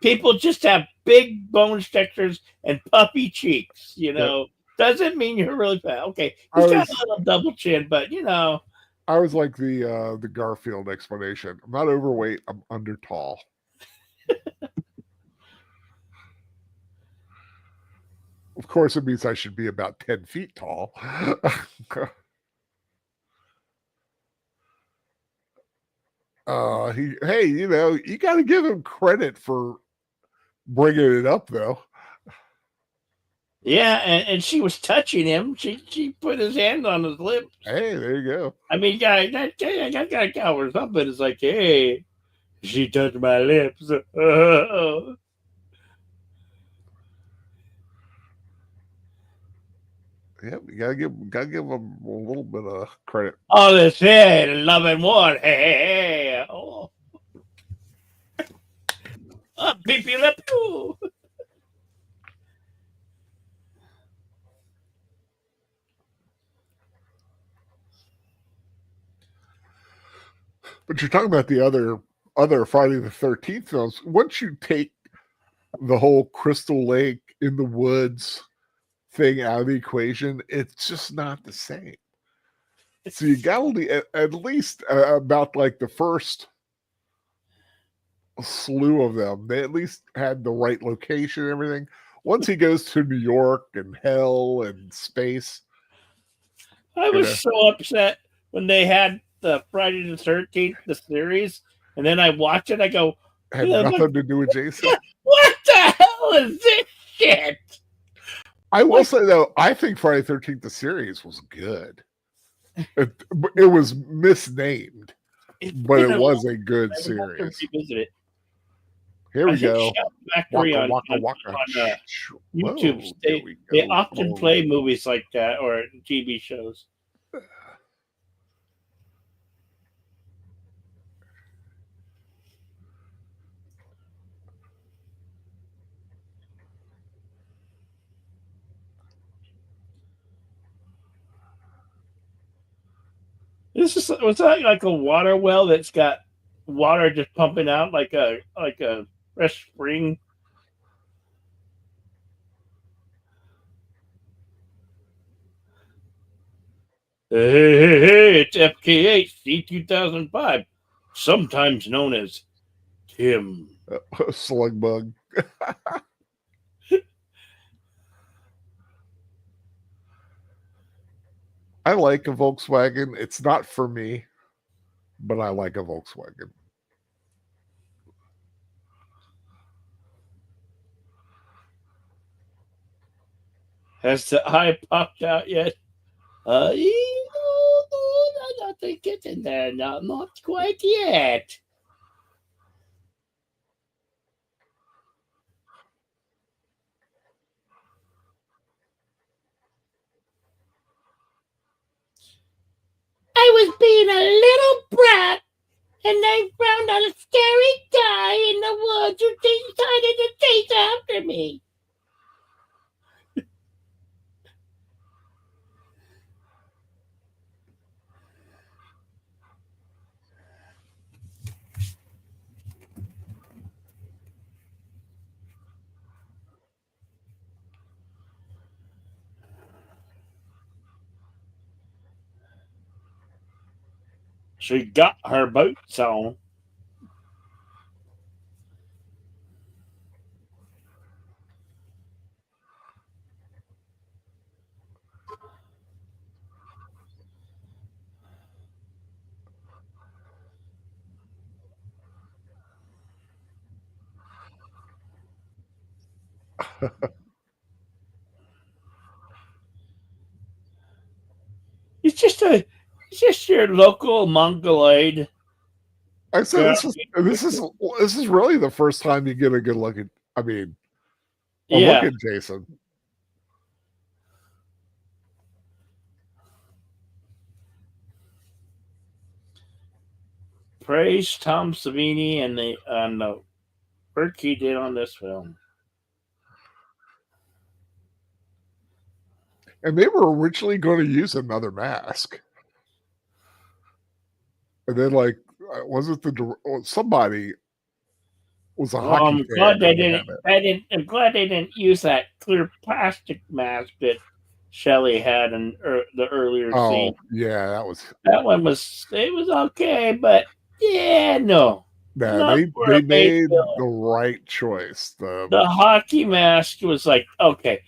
people just have big bone structures and puffy cheeks, you know. Doesn't mean you're really fat. Okay, he's got a little double chin, but you know. I was like the Garfield explanation. I'm not overweight, I'm under tall. Of course, it means I should be about 10 feet tall. Hey, you know, you got to give him credit for bringing it up, though. Yeah, and she was touching him. She put his hand on his lips. Hey, there you go. I mean, that guy or something. It's like, hey, she touched my lips. Yep, you gotta give him a little bit of credit. All this head, love and war. Hey. Oh. Beep you lip. But you're talking about the other Friday the 13th films. Once you take the whole Crystal Lake in the woods thing out of the equation, it's just not the same. So you got to at least about like the first slew of them. They at least had the right location and everything. Once he goes to New York and hell and space, I was so upset when they had the Friday the 13th, the series, and then I watch it. I go, had Yeah, nothing to do with Jason. what the hell is this shit? I will say though, I think Friday the 13th the series was good. It was misnamed, but it was a good series. Revisit it. Here we I think go. Shout Factory Waka, waka, on waka. YouTube. Whoa, there we They go. often play movies like that or TV shows. Was that like a water well that's got water just pumping out like a fresh spring? Hey, it's FKH C2005, sometimes known as Tim. Slug bug. I like a Volkswagen. It's not for me, but I like a Volkswagen. Has the eye popped out yet? No, I think it's in there. No, not quite yet. I was being a little brat, and I found a scary guy in the woods who decided to chase after me. She got her boots on. It's just your local mongoloid. I said this is really the first time you get a good look at. I mean, a look at Jason. Praise Tom Savini and the work he did on this film. And they were originally going to use another mask, and then like wasn't somebody was a hockey I'm fan glad they and didn't. I'm glad they didn't use that clear plastic mask that Shelley had in the earlier scene. Yeah, That one was okay, but yeah, no. They made the right choice. The hockey mask was like, okay,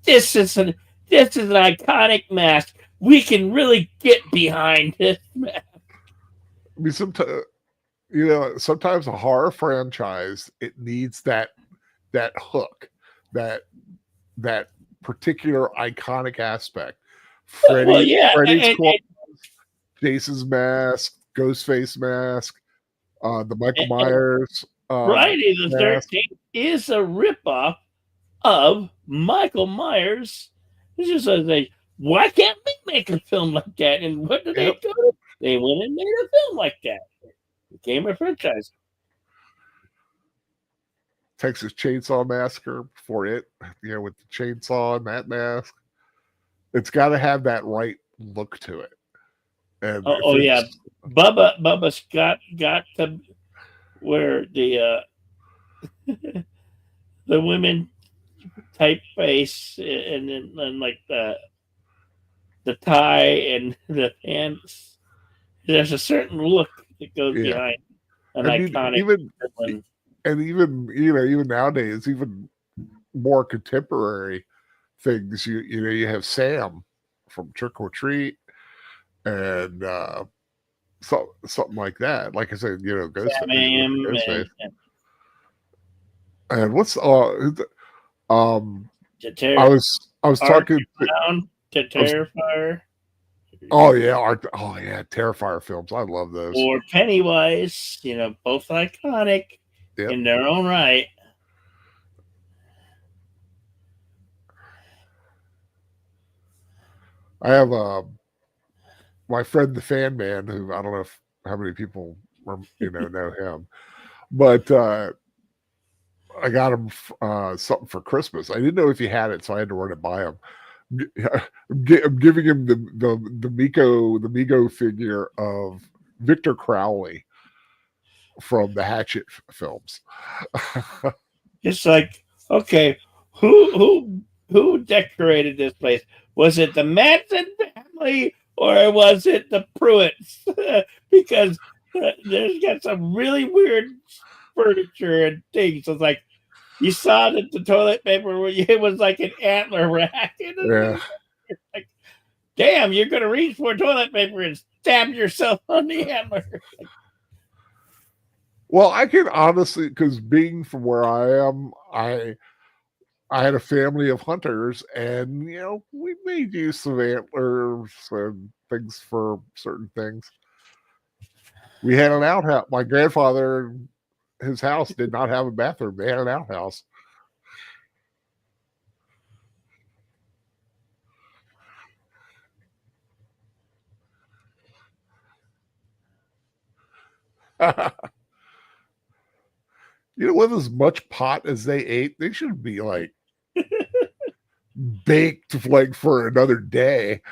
this is an iconic mask. We can really get behind this mask. I mean, sometimes a horror franchise, it needs that hook, that particular iconic aspect. Freddy's claws, Jason's mask, Ghostface mask, the Michael Myers. Friday the 13th is a ripoff of Michael Myers. It's just like, why can't we make a film like that? And what did they do? They went and made a film like that. It became a franchise. Texas Chainsaw Massacre for it, with the chainsaw and that mask. It's got to have that right look to it. And yeah, Bubba Scott got to wear the the women typeface and like the tie and the pants. There's a certain look that goes behind an iconic. and even nowadays, even more contemporary things. You have Sam from Trick or Treat, and something like that. Like I said, Sam Am Ghostface. and And what's to I was talking to, Brown to I was, Terrifier oh yeah, Terrifier films. I love those. or Pennywise. Both iconic Yep. in their own right. I have my friend the Fan Man, who I don't know how many people know him, but I got him something for Christmas. I didn't know if he had it, so I had to run it by him. I'm giving him the Mego figure of Victor Crowley from the Hatchet films. It's like, okay, who decorated this place? Was it the Manson family or was it the Pruitts? Because there's got some really weird furniture and things. So it's like you saw that the toilet paper, it was like an antler rack. Yeah. Like, damn, you're gonna reach for toilet paper and stab yourself on the antler. Well, I can honestly, because being from where I am, I had a family of hunters, and we made use of antlers and things for certain things. We had an outhouse. My grandfather, his house did not have a bathroom. They had an outhouse. With as much pot as they ate, they should be like baked like for another day.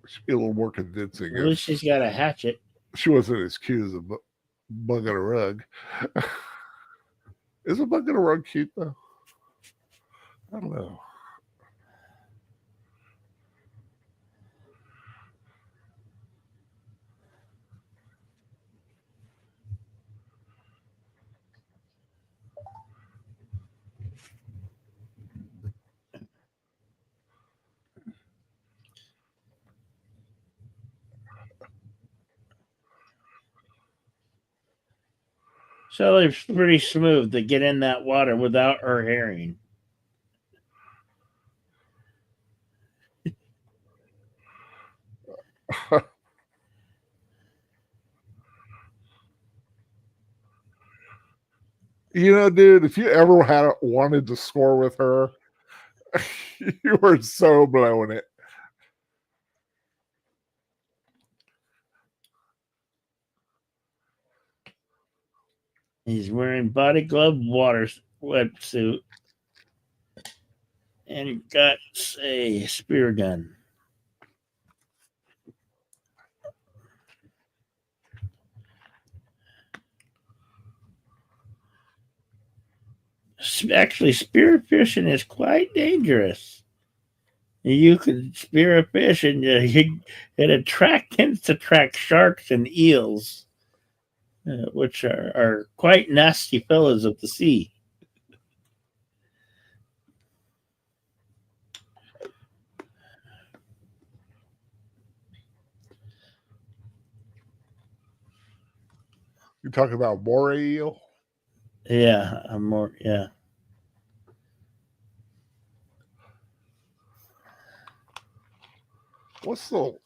Should be a little more convincing. At least she's got a hatchet. She wasn't as cute as a bug on a rug. Is a bug on a rug cute though? I don't know. So it's pretty smooth to get in that water without her hearing. Dude, if you ever wanted to score with her, you were so blowing it. He's wearing body glove water wetsuit and got a spear gun. Actually, spear fishing is quite dangerous. You could spear a fish and it tends to attract sharks and eels, which are quite nasty fellows of the sea. You talking about moray eel? Yeah, yeah. What's the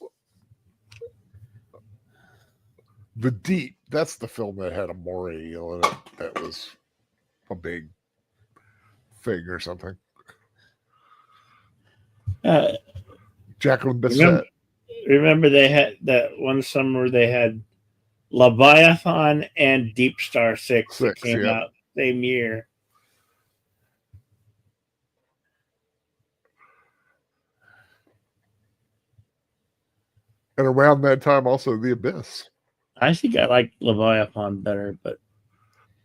The Deep. That's the film that had a moray eel in it. That was a big thing or something. Jacqueline Bisset. Remember they had that one summer they had Leviathan and Deep Star 6 that came out same year. And around that time, also The Abyss. I think I like Leviathan better, but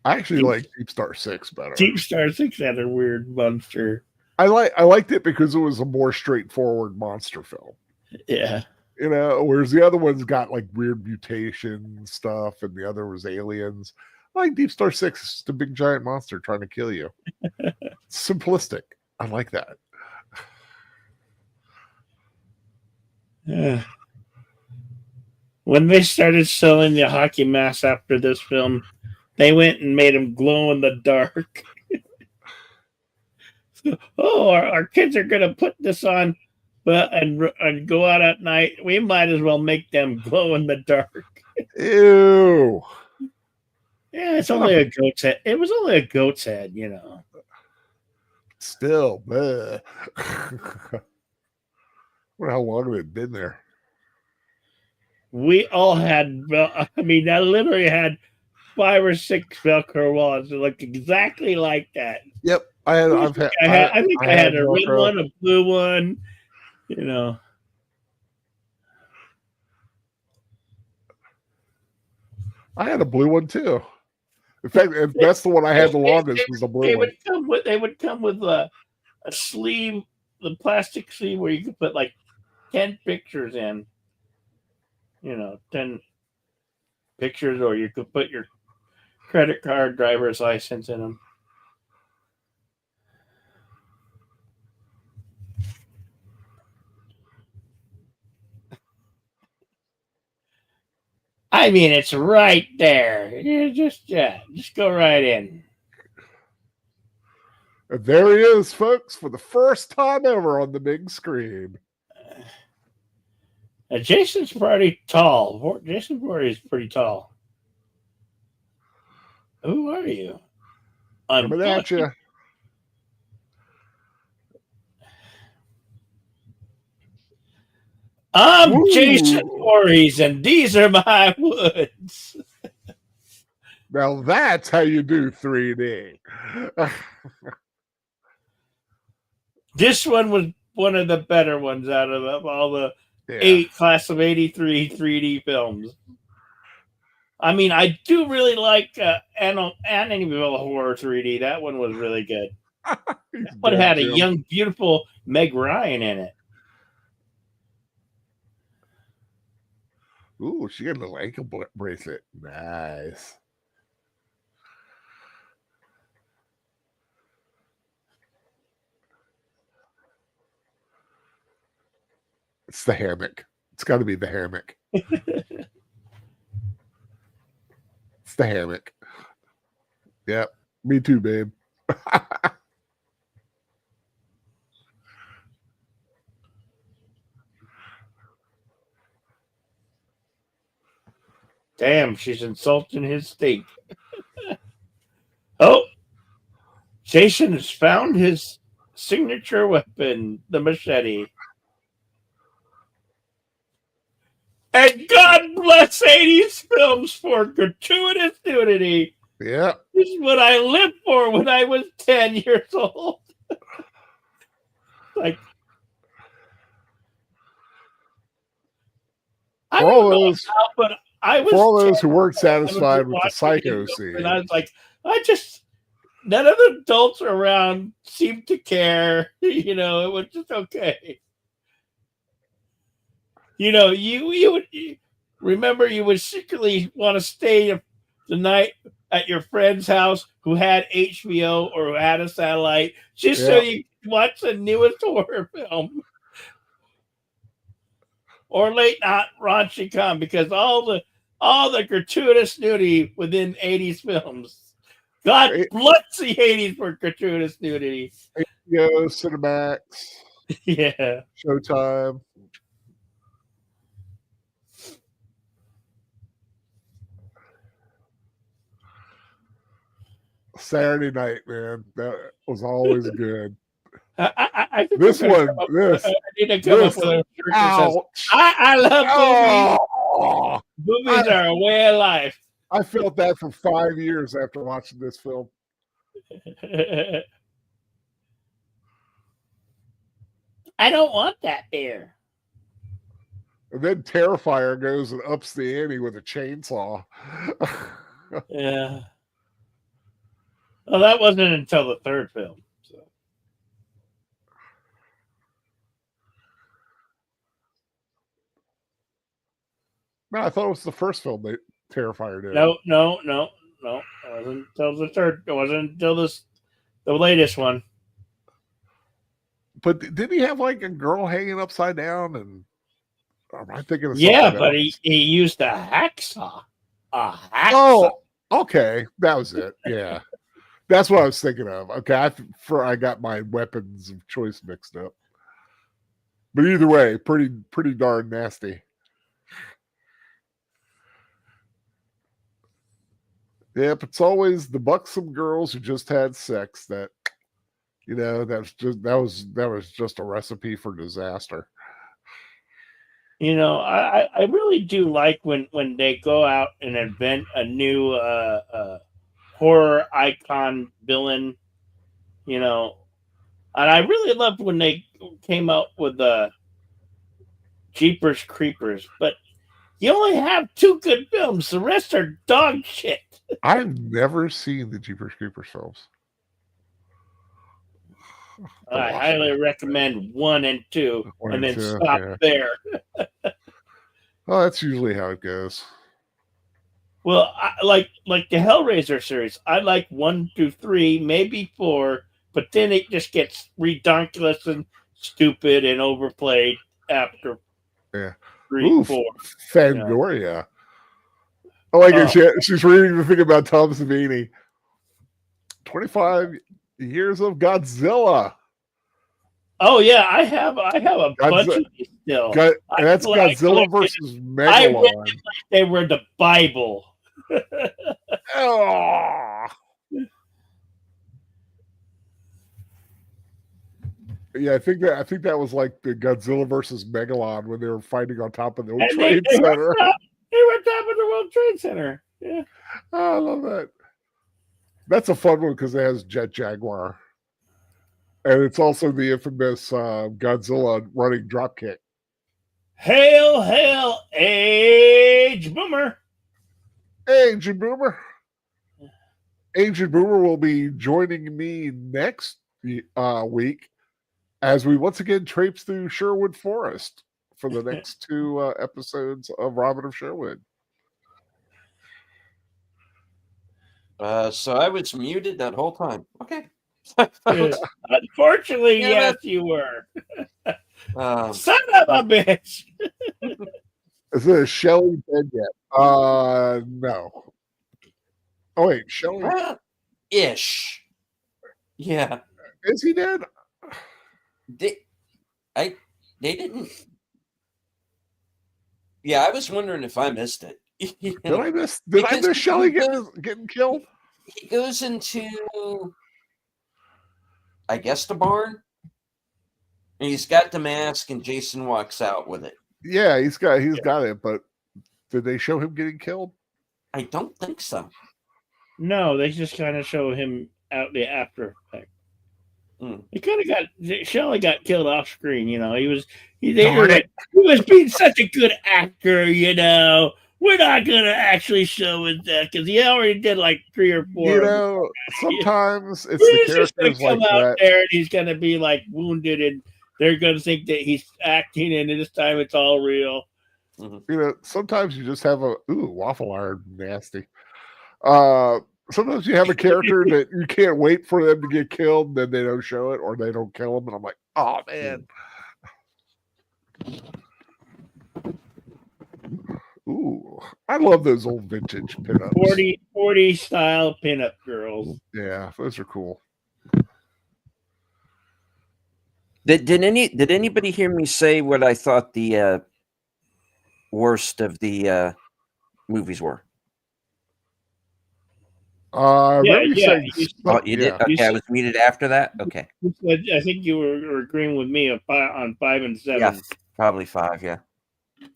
I actually like Deep Star 6 better. Deep Star 6 had a weird monster. I liked it because it was a more straightforward monster film. Yeah. You know, whereas the other ones got like weird mutation stuff, and the other was aliens. I like Deep Star 6. It's just a big giant monster trying to kill you. Simplistic. I like that. Yeah. When they started selling the hockey masks after this film, they went and made them glow in the dark. So, our kids are going to put this on and go out at night. We might as well make them glow in the dark. Ew. Yeah, it's only a goat's head. It was only a goat's head, you know. Still, bleh. Wonder how long it had been there. We all had, I mean, I literally had 5 or 6 Velcro wallets that looked exactly like that. Yep. I think I had a red one, a blue one, you know. I had a blue one too. In fact, that's the one I had the longest was the blue one. They would come with a sleeve, the plastic sleeve where you could put like 10 pictures in. You know, 10 pictures, or you could put your credit card, driver's license in them. I mean, it's right there. You just go right in. And there he is, folks, for the first time ever on the big screen. Jason's pretty tall. Jason Voorhees is pretty tall. Who are you? Coming at you. I'm Woo. Jason Voorhees, and these are my woods. Now that's how you do 3D. This one was one of the better ones out of all the 8 class of 83 3D films. I mean, I do really like Amityville Horror 3D. That one was really good. That one had a young, beautiful Meg Ryan in it. Ooh, she got a little ankle bracelet. Nice. It's the hammock. It's got to be the hammock. It's the hammock. Yep. Me too, babe. Damn, she's insulting his steak. Oh, Jason has found his signature weapon, the machete. And God bless 80s films for gratuitous nudity. Yeah. This is what I lived for when I was 10 years old. Like, I For all don't know those, how, but I was for all those 10 who weren't when I was satisfied with the watching Psycho it, scene. and I was like, none of the adults around seemed to care. You know, it was just okay. You know, you would remember you would secretly want to stay the night at your friend's house who had HBO or who had a satellite just so you could watch the newest horror film. Or late night raunchy com, because all the gratuitous nudity within 80s films. God bless the 80s for gratuitous nudity. HBO, Cinemax, Yeah. Showtime. Saturday night, man. That was always good. I think This I'm gonna one, come up- this, I need to come up this. with a shirt that says, Ouch! I love Oh, movies. Movies are a way of life. I felt that for 5 years after watching this film. I don't want that beer. And then Terrifier goes and ups the ante with a chainsaw. Yeah. Well, that wasn't until the third film. So. No, I thought it was the first film that Terrifier did. No. It wasn't until the third. It wasn't until the latest one. But didn't he have like a girl hanging upside down? And am I thinking of Yeah, something but else? he used a hacksaw. A hacksaw. Oh, okay, that was it. Yeah, that's what I was thinking of. Okay, I got my weapons of choice mixed up. But either way, pretty darn nasty. Yep, it's always the buxom girls who just had sex that, that was just a recipe for disaster. I really do like when they go out and invent a new horror icon villain, and I really loved when they came out with Jeepers Creepers, but you only have 2 good films. The rest are dog shit. I've never seen the Jeepers Creepers films. I highly recommend 1 and 2, One and and then 2, stop yeah. there. Well, that's usually how it goes. Well, like the Hellraiser series, I like 1 through 3, maybe 4, but then it just gets redonkulous and stupid and overplayed after 3, 4. Fangoria. Oh, I guess she's reading the thing about Tom Savini. 25 years of Godzilla. Oh yeah, I have a bunch of these still. And that's Godzilla versus Megalon. They were the Bible. Oh. Yeah, I think that was like the Godzilla versus Megalon when they were fighting on top of the World Trade Center. They were on top of the World Trade Center. Yeah. Oh, I love that. That's a fun one because it has Jet Jaguar. And it's also the infamous Godzilla running dropkick. Hail, hail, Age Boomer. Agent Boomer. Agent Boomer will be joining me next week as we once again traipse through Sherwood Forest for the next 2 episodes of Robin of Sherwood. So I was muted that whole time. Okay. Unfortunately, yes, you were. Son of a bitch. Is it Shelley dead yet? No. Oh wait, Shelley ish. Yeah. Is he dead? They didn't. Yeah, I was wondering if I missed it. Did I miss Shelley getting killed? He goes into, I guess, the barn. And he's got the mask, and Jason walks out with it. Yeah, he's got it, but did they show him getting killed? I don't think so. No, they just kind of show him out the after effect. He kind of Shelley got killed off screen. He was being such a good actor. We're not gonna actually show his death because he already did like 3 or 4. Sometimes it's the characters come like out that. there and he's gonna be like wounded, and they're gonna think that he's acting, and this time it's all real. Sometimes you just have waffle iron nasty. Sometimes you have a character that you can't wait for them to get killed, and then they don't show it or they don't kill them, and I'm like, oh man. Ooh, I love those old vintage pinups. 40 style pinup girls. Yeah, those are cool. Did anybody hear me say what I thought the worst of the movies were? I Yeah, remember you yeah. saying. Oh, you did? Yeah. Okay, You I was muted after that. Okay. You said, I think you were agreeing with me on 5 and 7. Yeah, probably 5. Yeah.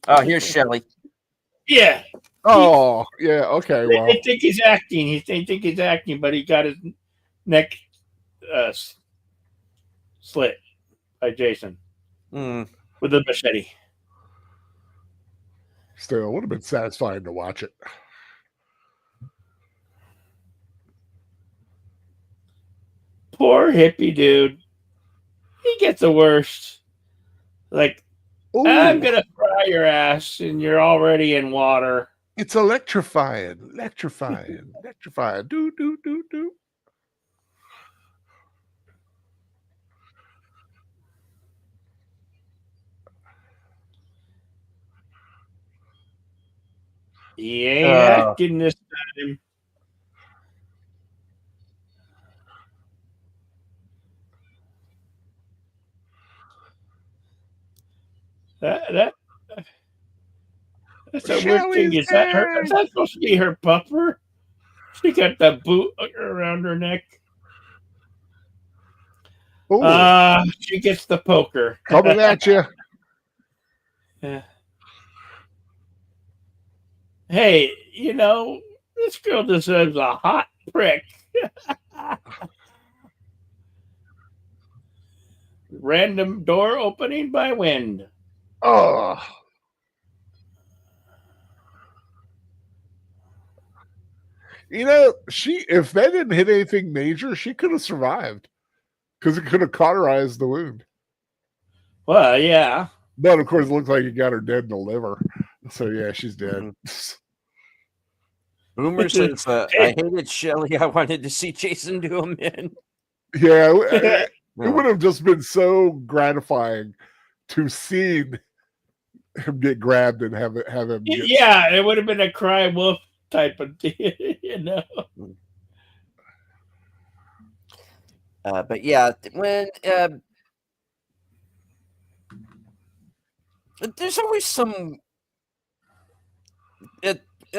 Oh, here's Shelley. Yeah. Oh, yeah. Okay. Well, They think he's acting. They think he's acting, but he got his neck slit by Jason Mm. with a machete. still, it would have been satisfying to watch it. Poor hippie dude. He gets the worst. Like, Ooh, I'm gonna fry your ass, and you're already in water. it's electrifying, electrifying, electrifying. Do do do do. He ain't acting this time. That's a weird thing. Is that her? Is that supposed to be her puffer? She got the boot around her neck. Ooh, She gets the poker. coming at you. Yeah. Hey, this girl deserves a hot prick. Random door opening by wind. Oh, she if that didn't hit anything major, she could have survived because it could have cauterized the wound. Well, yeah. But of course, it looks like it got her dead in the liver. So yeah, she's dead. Boomer says, I hated Shelley. I wanted to see Jason do him in. Yeah, it would have just been so gratifying to see him get grabbed and have him. Yeah, it would have been a cry wolf type of deal, But yeah, when there's always some.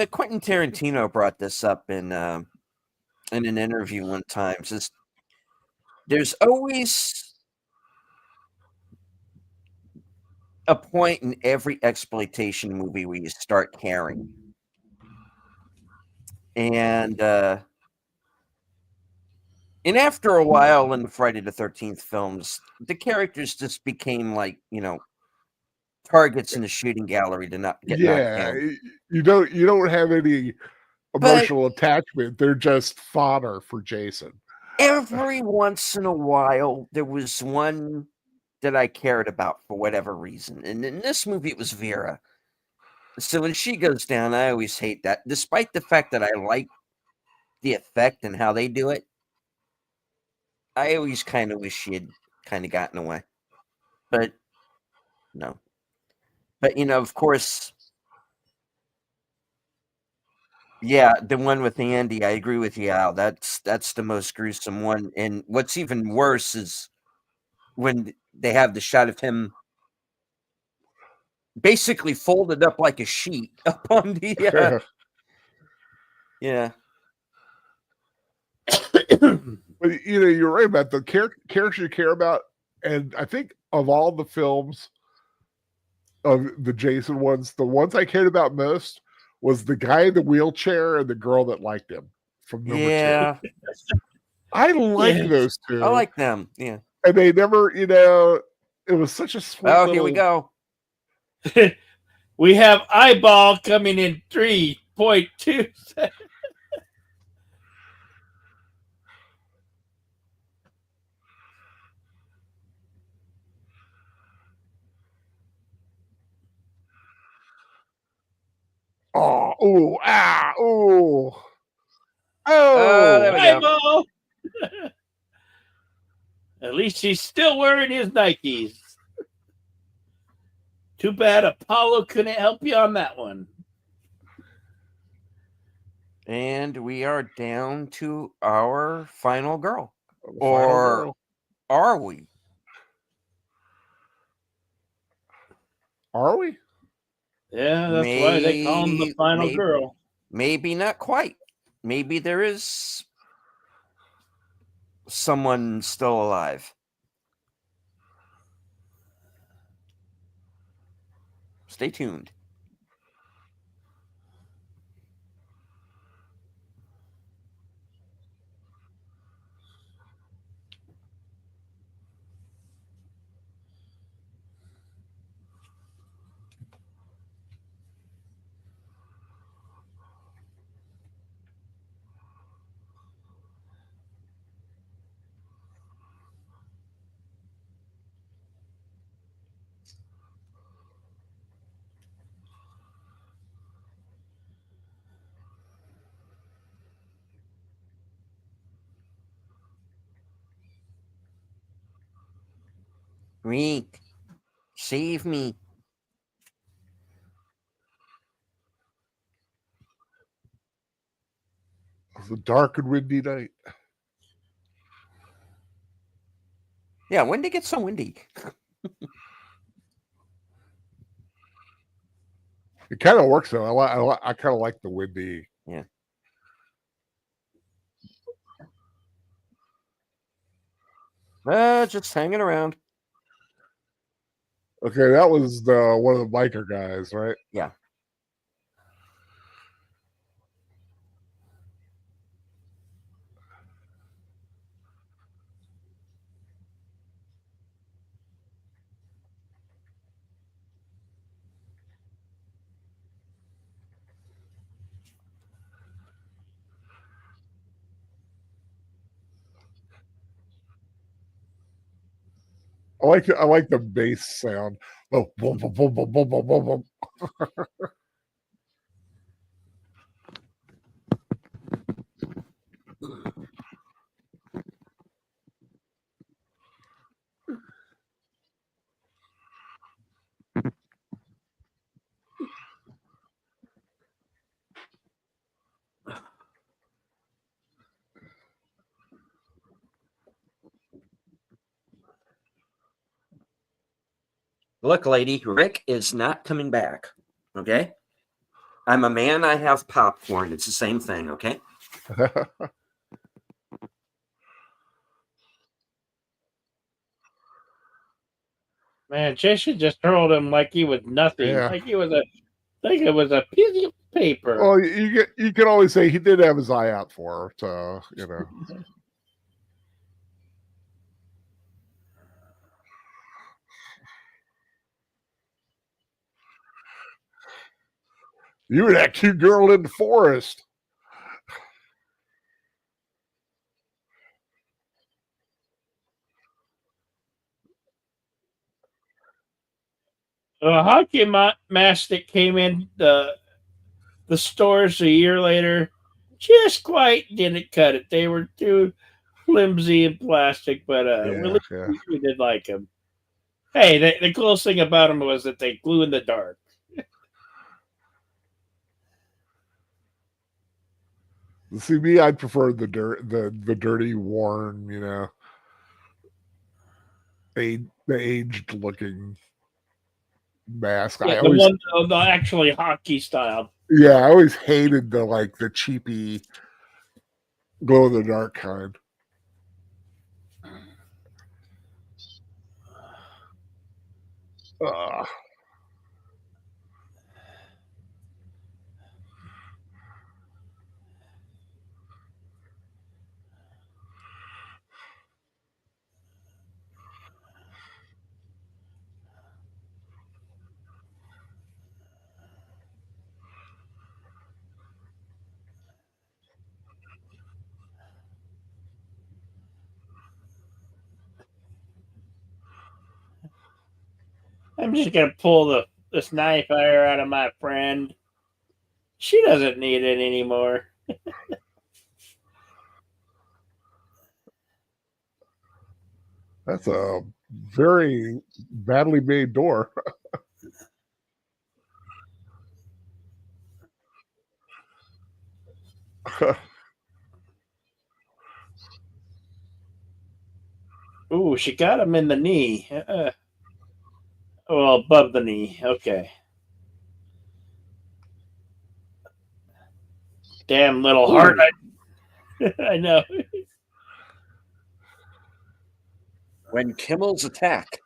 Quentin Tarantino brought this up in an interview one time. Says there's always a point in every exploitation movie where you start caring, and after a while in the Friday the 13th films, the characters just became like targets in the shooting gallery to not get knocked down. You don't have any emotional attachment. They're just fodder for Jason. Every once in a while, there was one that I cared about for whatever reason. And in this movie, it was Vera. So when she goes down, I always hate that. Despite the fact that I like the effect and how they do it, I always kind of wish she had kind of gotten away. But no. But, of course, yeah, the one with Andy, I agree with you, Al. That's the most gruesome one. And what's even worse is when they have the shot of him basically folded up like a sheet up on the yeah. But you're right about the characters you care about, and I think of all the films of the Jason ones, the ones I cared about most was the guy in the wheelchair and the girl that liked him from number 2. I like those two. I like them. Yeah. And they never, it was such a sweet. Oh, here we go. We have eyeball coming in 3.2. Oh, there we go. Eyeball. At least he's still wearing his Nikes. Too bad Apollo couldn't help you on that one. And we are down to our final girl. Or are we? Are we? Yeah, that's why they call him the final girl. Maybe not quite. maybe there is someone still alive. Stay tuned. Reek, save me. It's a dark and windy night. Yeah, when did it get so windy? It kind of works though. I kind of like the windy. Yeah. Just hanging around. Okay, that was the one of the biker guys, right? Yeah. I like the bass sound. Oh, boom, boom, boom, boom, boom, boom, boom, boom. Look, lady, Rick is not coming back. Okay? I'm a man, I have popcorn. It's the same thing, okay? Man, Jason just hurled him like he was nothing. Yeah. Like it was a piece of paper. Well, you can always say he did have his eye out for her, so you know. You were that cute girl in the forest. A hockey mask that came in the stores a year later just quite didn't cut it. They were too flimsy and plastic, but really, we did like them. Hey, the coolest thing about them was that they glue in the dark. See me, I'd prefer the dirty, worn, you know, the aged looking mask. Yeah, the actually hockey style. Yeah, I always hated the cheapy glow in the dark kind. I'm just gonna pull this knife wire out of my friend. She doesn't need it anymore. That's a very badly made door. Ooh, she got him in the knee. Well, above the knee. Okay. Damn little heart. I know. When Kimmel's attack.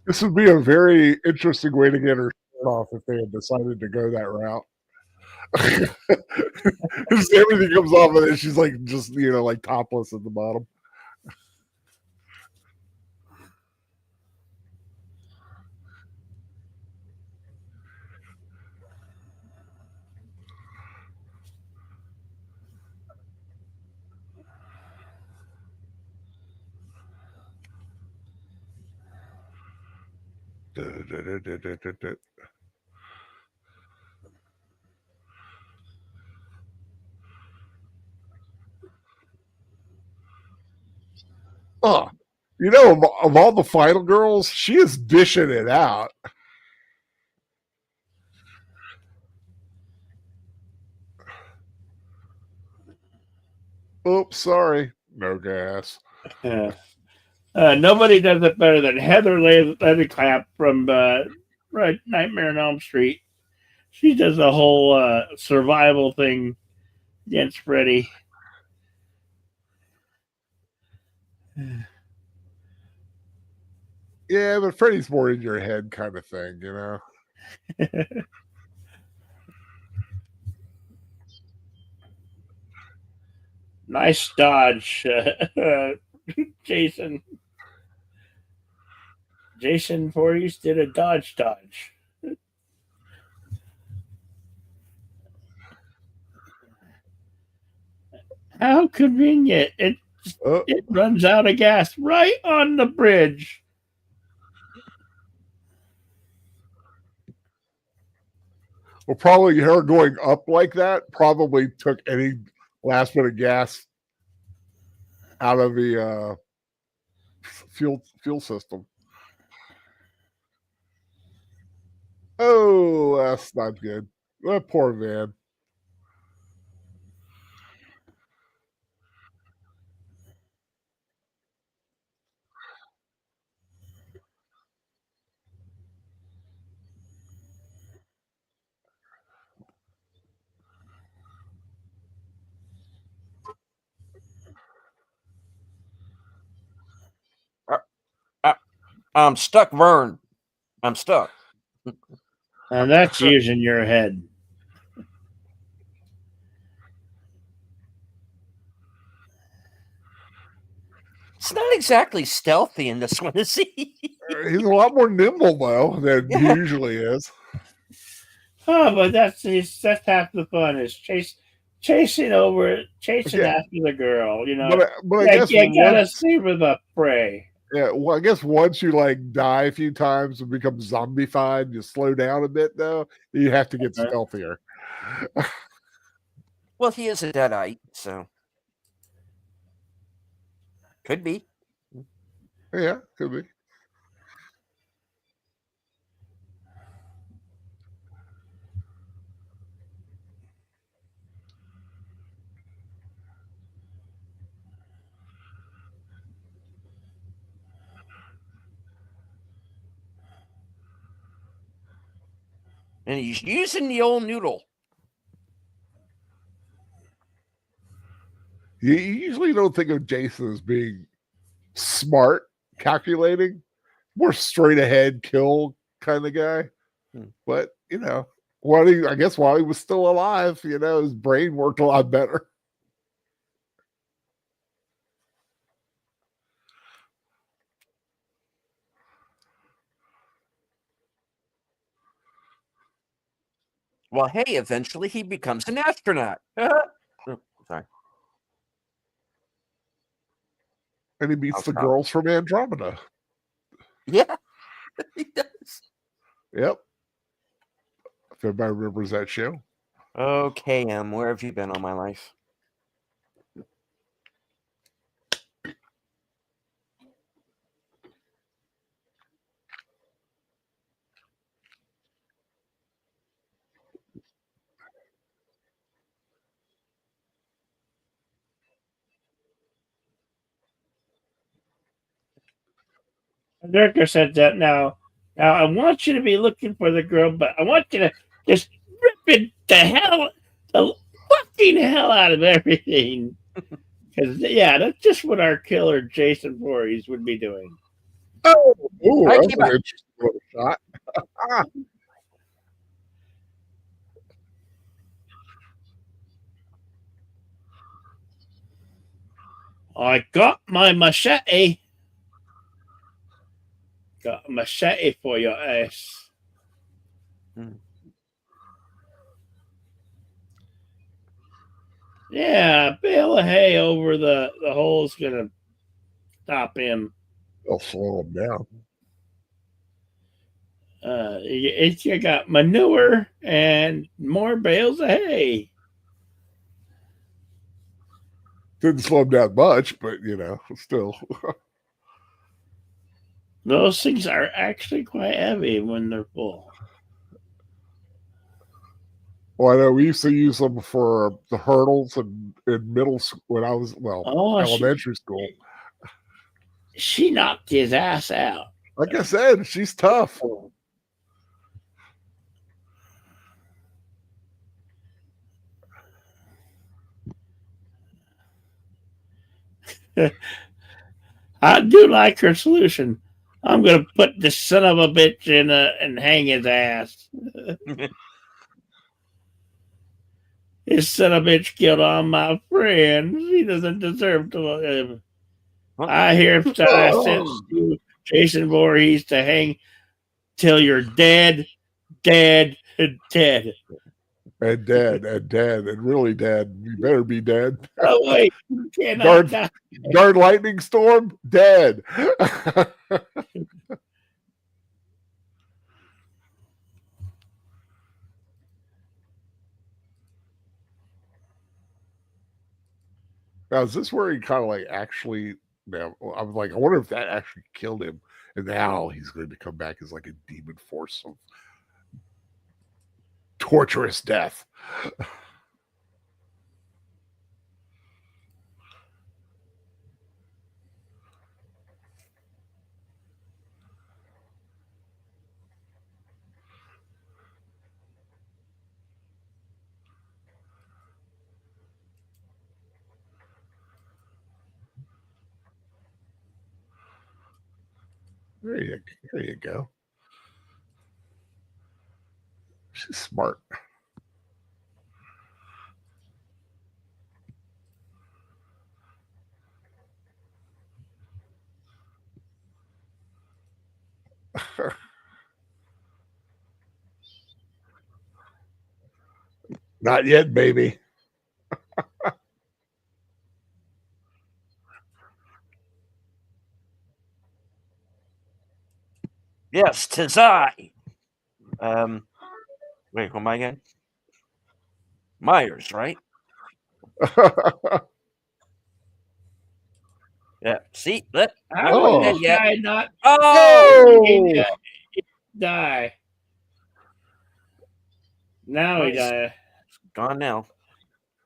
This would be a very interesting way to get her shirt off if they had decided to go that route. Just everything comes off and then she's like just like topless at the bottom. Oh, of all the final girls, she is dishing it out. Oops, sorry. No gas. Nobody does it better than Heather Leatherclap from Nightmare on Elm Street. She does the whole survival thing against Freddy. Yeah, but Freddy's more in your head kind of thing, Nice dodge, Jason. Jason Voorhees did a dodge. How convenient. It runs out of gas right on the bridge. Well, probably her going up like that probably took any last bit of gas out of the fuel system. Oh, that's not good. That poor man. I'm stuck, Vern. I'm stuck. And that's using your head. It's not exactly stealthy in this one, is he? He's a lot more nimble though than he usually is. Oh, but that's half the fun is chasing after the girl. But I guess you gotta savor the prey. Yeah, well, I guess once you die a few times and become zombified, you slow down a bit though. You have to get stealthier. Well, he is a Deadite, so could be. Yeah, could be. And he's using the old noodle. You usually don't think of Jason as being smart, calculating, more straight ahead kill kind of guy. But while he was still alive, his brain worked a lot better. Well, hey, eventually he becomes an astronaut. Sorry. And he meets the girls from Andromeda. Yeah, he does. Yep. If everybody remembers that show. Okay, where have you been all my life? Director said that now. Now I want you to be looking for the girl, but I want you to just rip it the fucking hell out of everything. Because yeah, that's just what our killer Jason Voorhees would be doing. Oh, ooh, I that's keep an up. interesting little shot. I got my machete. Got a machete for your ass. Hmm. Yeah, a bale of hay over the hole's gonna stop him. They'll slow him down. You got manure and more bales of hay. Didn't slow him down much, but still. Those things are actually quite heavy when they're full. Well, I know we used to use them for the hurdles in middle school when I was elementary school. She knocked his ass out. Like I said, she's tough. I do like her solution. I'm gonna put this son of a bitch in and hang his ass. His son of a bitch killed all my friends. He doesn't deserve to live. I hereby sentence you, Jason Voorhees, to hang till you're dead, dead, and dead. And dead, and really dead. You better be dead. Oh wait, you cannot die. Darn lightning storm, dead. Now, is this where he kind of like actually? Now, I'm like, I wonder if that actually killed him, and now he's going to come back as like a demon force of torturous death. There you go. She's smart. Not yet, baby. Yes, 'tis I. Wait, who am I again? Myers, right? Yeah. See, Oh. This guy not Oh, die. Now he Nice. died. Gone now.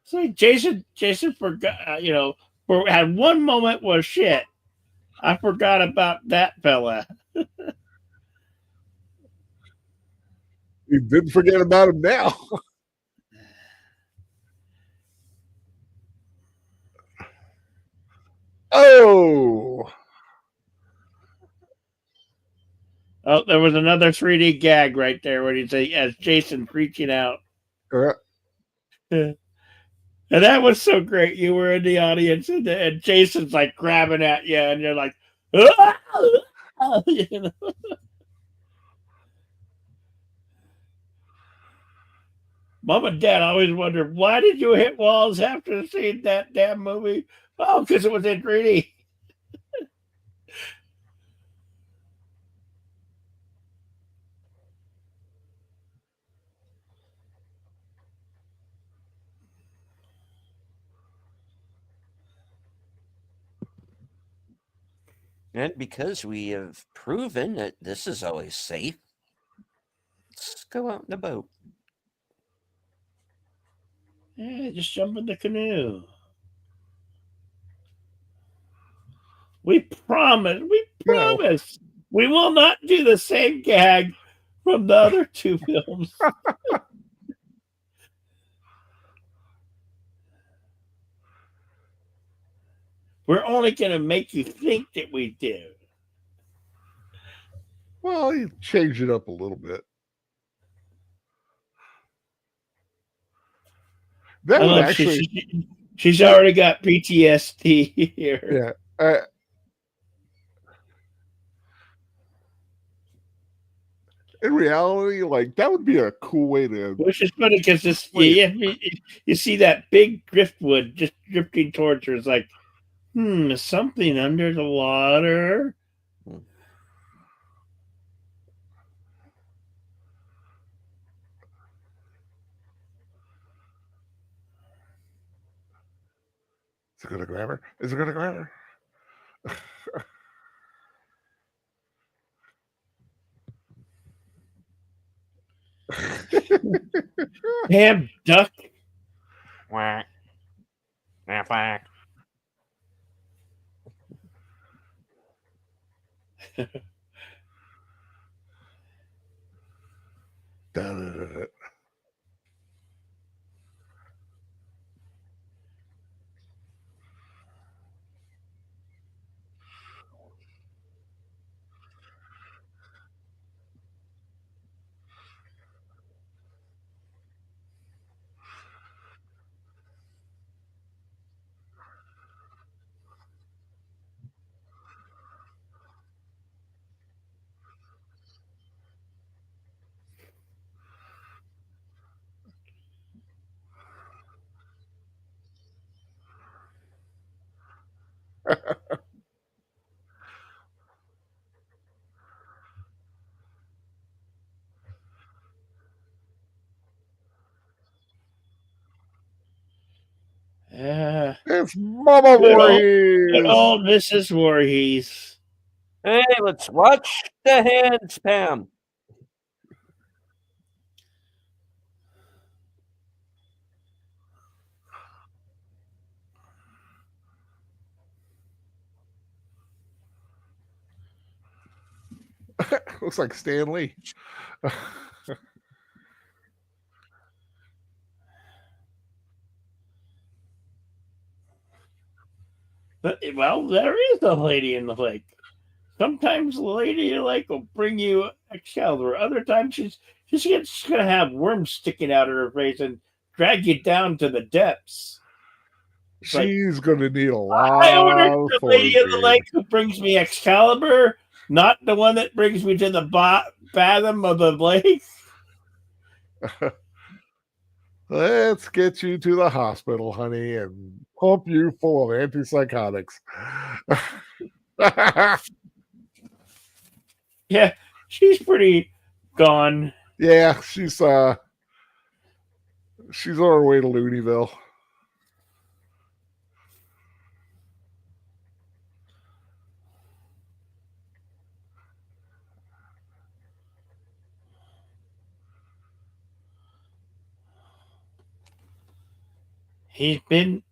So Jason forgot. Had one moment was shit. I forgot about that fella. You didn't forget about him now. Oh. Oh, there was another 3D gag right there when he's as Jason reaching out. And that was so great. You were in the audience, and Jason's like grabbing at you, and you're like, you know? Mom and Dad always wondered, why did you hit walls after seeing that damn movie? Oh, because it was in 3D. And because we have proven that this is always safe, let's go out in the boat. Yeah, just jump in the canoe. We promise. We promise. We will not do the same gag from the other two films. We're only going to make you think that we do. Well, you changed it up a little bit. That would actually. She's already got PTSD here. Yeah. In reality, like that would be a cool way to. Which is funny because you see that big driftwood just drifting towards her. It's like, is something under the water? Is it going to grab her? Is it going to grab her? Damn duck. Whack. Whack. It's Mama Voorhees. Good old Mrs. Voorhees. Hey, let's watch the hands, Pam. Looks like Stan Lee. But, well, there is a lady in the lake. Sometimes the lady in the lake will bring you Excalibur. Other times she's just going to have worms sticking out of her face and drag you down to the depths. She's going to need a lot. I ordered the lady in the lake who brings me Excalibur, not the one that brings me to the bottom of the lake. Let's get you to the hospital, honey, and pump you full of antipsychotics. Yeah, she's pretty gone. Yeah, she's on her way to Looneyville. He's been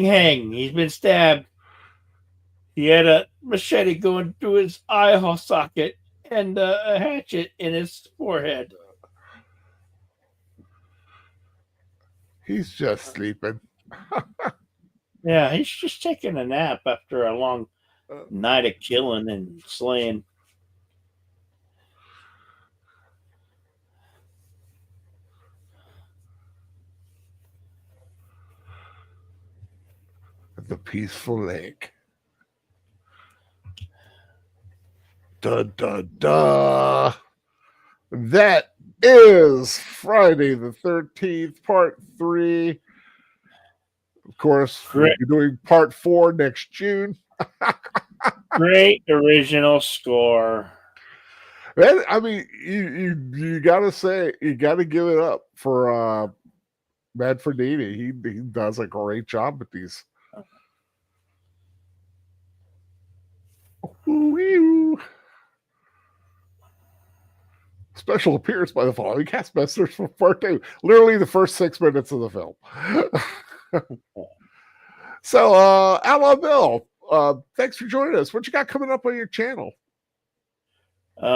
hanged. He's been stabbed. He had a machete going through his eye socket and a hatchet in his forehead. He's just sleeping. Yeah, he's just taking a nap after a long night of killing and slaying. The peaceful lake. Da da da. That is Friday the 13th, part 3. Of course, we'll be doing part 4 next June. Great original score. And, I mean, you gotta say, you gotta give it up for Matt Ferdini. He does a great job with these. Woo-wee-oo. Special appearance by the following cast members for part 2. Literally the first 6 minutes of the film. So, Outlaw Bill, thanks for joining us. What you got coming up on your channel? We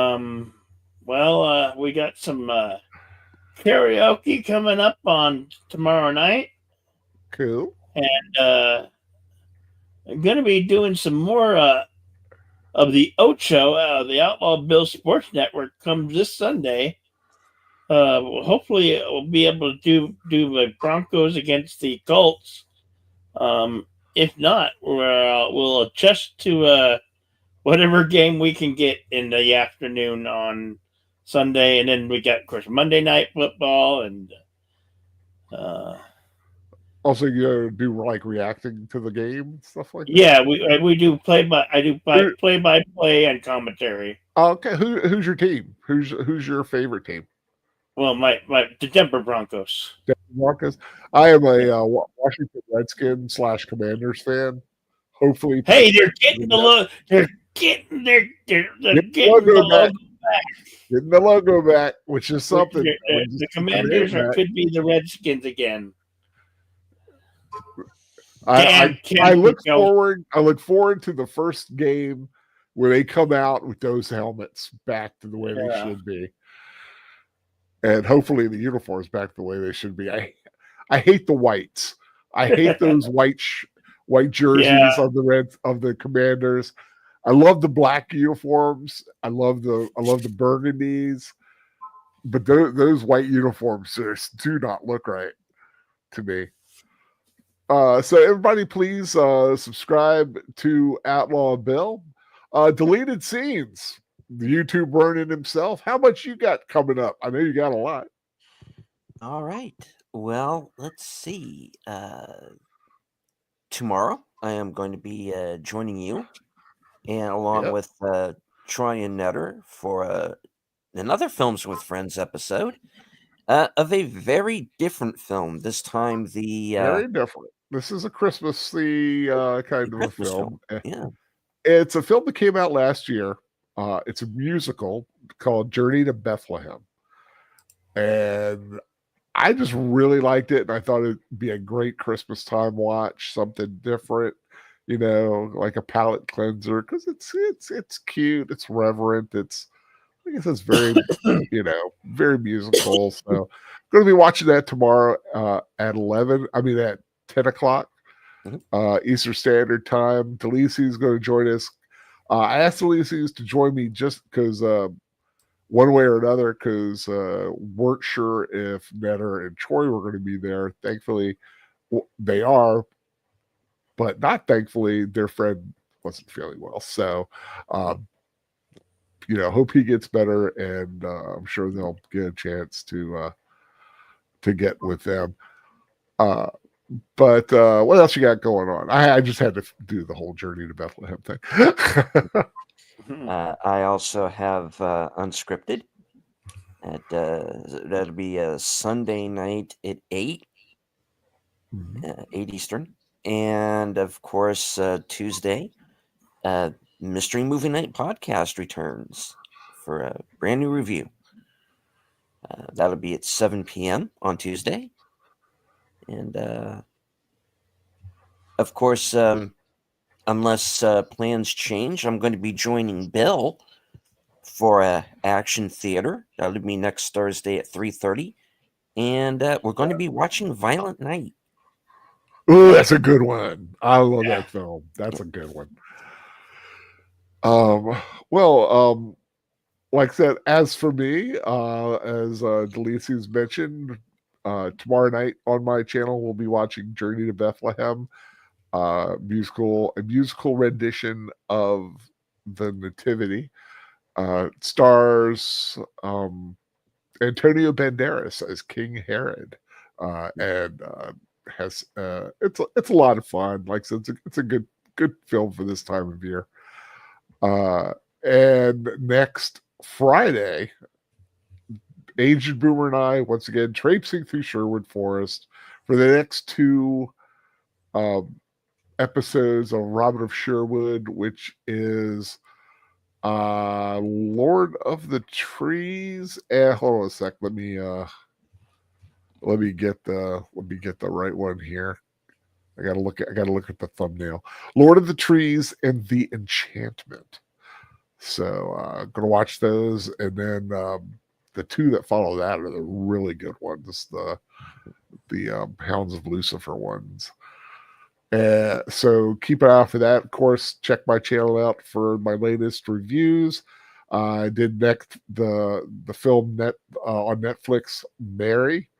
got some karaoke coming up on tomorrow night, Cool. and I'm going to be doing some more of the Ocho, the Outlaw Bill Sports Network, comes this Sunday. Hopefully, we'll be able to do the Broncos against the Colts. If not, we'll adjust to whatever game we can get in the afternoon on Sunday, and then we got, of course, Monday Night Football, and also you do like reacting to the game and stuff like that. Yeah, we do play by play and commentary. Okay, who's your team? Who's your favorite team? Well, the Denver Broncos. Denver Broncos. I am a Washington Redskins / Commanders fan. Hopefully, hey, they're getting the logo. They're getting the logo back. Getting the logo back, which is something. The Commanders could be the Redskins again. I look forward. I look forward to the first game where they come out with those helmets back to the way they should be, and hopefully the uniforms back the way they should be. I hate the whites. I hate those white jerseys of the Commanders. I love the black uniforms. I love the burgundies, but those white uniforms just do not look right to me. So everybody, please subscribe to Outlaw Bill. Deleted scenes. The YouTube Ronin himself. How much you got coming up? I know you got a lot. All right. Well, let's see. Tomorrow, I am going to be joining you, and along with Troy and Netter for another Films with Friends episode of a very different film. This time, very different. This is a Christmassy kind of a film. Yeah, it's a film that came out last year. It's a musical called Journey to Bethlehem, and I just really liked it, and I thought it'd be a great Christmas time watch, something different, like a palate cleanser, because it's cute, it's reverent, I guess it's very, very musical. So I'm going to be watching that tomorrow at 10 o'clock Eastern Standard Time. Delisi's going to join us. I asked Delisi's to join me just because one way or another, because weren't sure if Netter and Troy were going to be there. Thankfully, they are, but not thankfully, their friend wasn't feeling well. So, hope he gets better, and I'm sure they'll get a chance to get with them. But what else you got going on? I just had to do the whole Journey to Bethlehem thing. I also have Unscripted. That'll be a Sunday night at 8 Eastern. And, of course, Tuesday, Mystery Movie Night podcast returns for a brand new review. That'll be at 7 p.m. on Tuesday. And, of course, unless plans change, I'm going to be joining Bill for Action Theater. That'll be next Thursday at 3:30. And we're going to be watching Violent Night. Ooh, that's a good one. I love that film. That's a good one. Like I said, as for me, as Delisi's mentioned, tomorrow night on my channel, we'll be watching Journey to Bethlehem, a musical rendition of the Nativity. Stars Antonio Banderas as King Herod, and has it's a lot of fun. Like I said, it's a good film for this time of year. And next Friday, Aged Boomer and I once again traipsing through Sherwood Forest for the next 2 episodes of Robin of Sherwood, which is Lord of the Trees. Hold on a sec. Let me get the right one here. I gotta look at the thumbnail. Lord of the Trees and The Enchantment. So gonna watch those, and then the two that follow that are the really good ones. The Hounds of Lucifer ones. So keep an eye out for that. Of course, check my channel out for my latest reviews. I did the film on Netflix, Mary.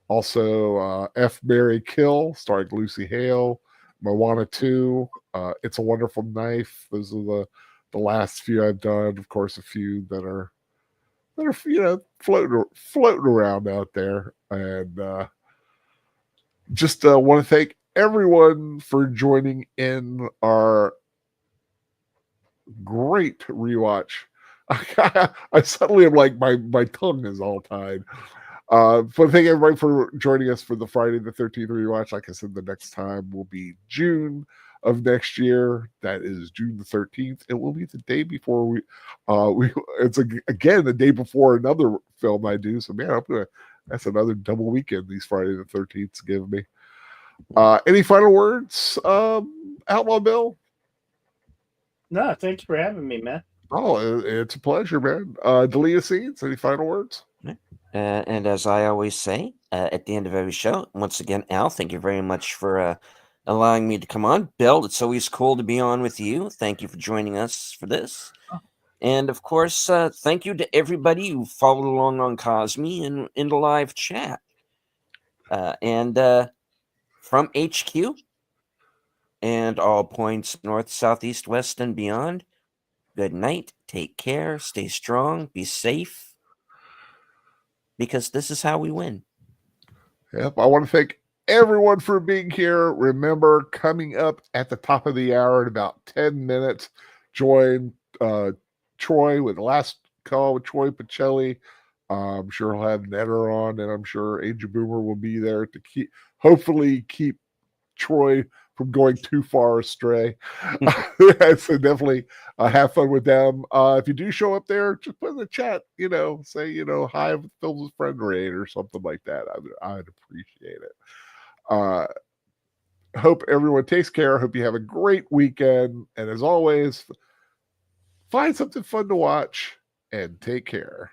Also, F. Mary Kill, starring Lucy Hale. Moana 2, It's a Wonderful Knife. Those are the last few I've done. Of course, a few that are floating around out there. And just want to thank everyone for joining in our great rewatch. I suddenly am like my tongue is all tied. But thank everybody for joining us for the Friday the 13th rewatch. Like I said, the next time will be June of next year. That is June the 13th. It will be the day before again the day before another film I do. So man, that's another double weekend these Friday the 13th give me. Any final words, Outlaw Bill? No, thanks for having me, man. Oh, it's a pleasure, man. Delia Scenes, any final words? And as I always say at the end of every show, once again, Al, thank you very much for allowing me to come on. Bill, it's always cool to be on with you. Thank you for joining us for this. And of course, thank you to everybody who followed along on Cosme and in the live chat. And from HQ and all points north, south, east, west, and beyond, good night. Take care. Stay strong. Be safe. Because this is how we win. Yep. I want to thank everyone for being here. Remember, coming up at the top of the hour in about 10 minutes, join Troy with the last call with Troy Pacelli. I'm sure he'll have Netter on, and I'm sure Age of Boomer will be there to hopefully keep Troy from going too far astray. So definitely have fun with them. If you do show up there, just put in the chat, say, hi, Phil's friend Ray or something like that. I'd appreciate it. Hope everyone takes care. Hope you have a great weekend. And as always, find something fun to watch and take care.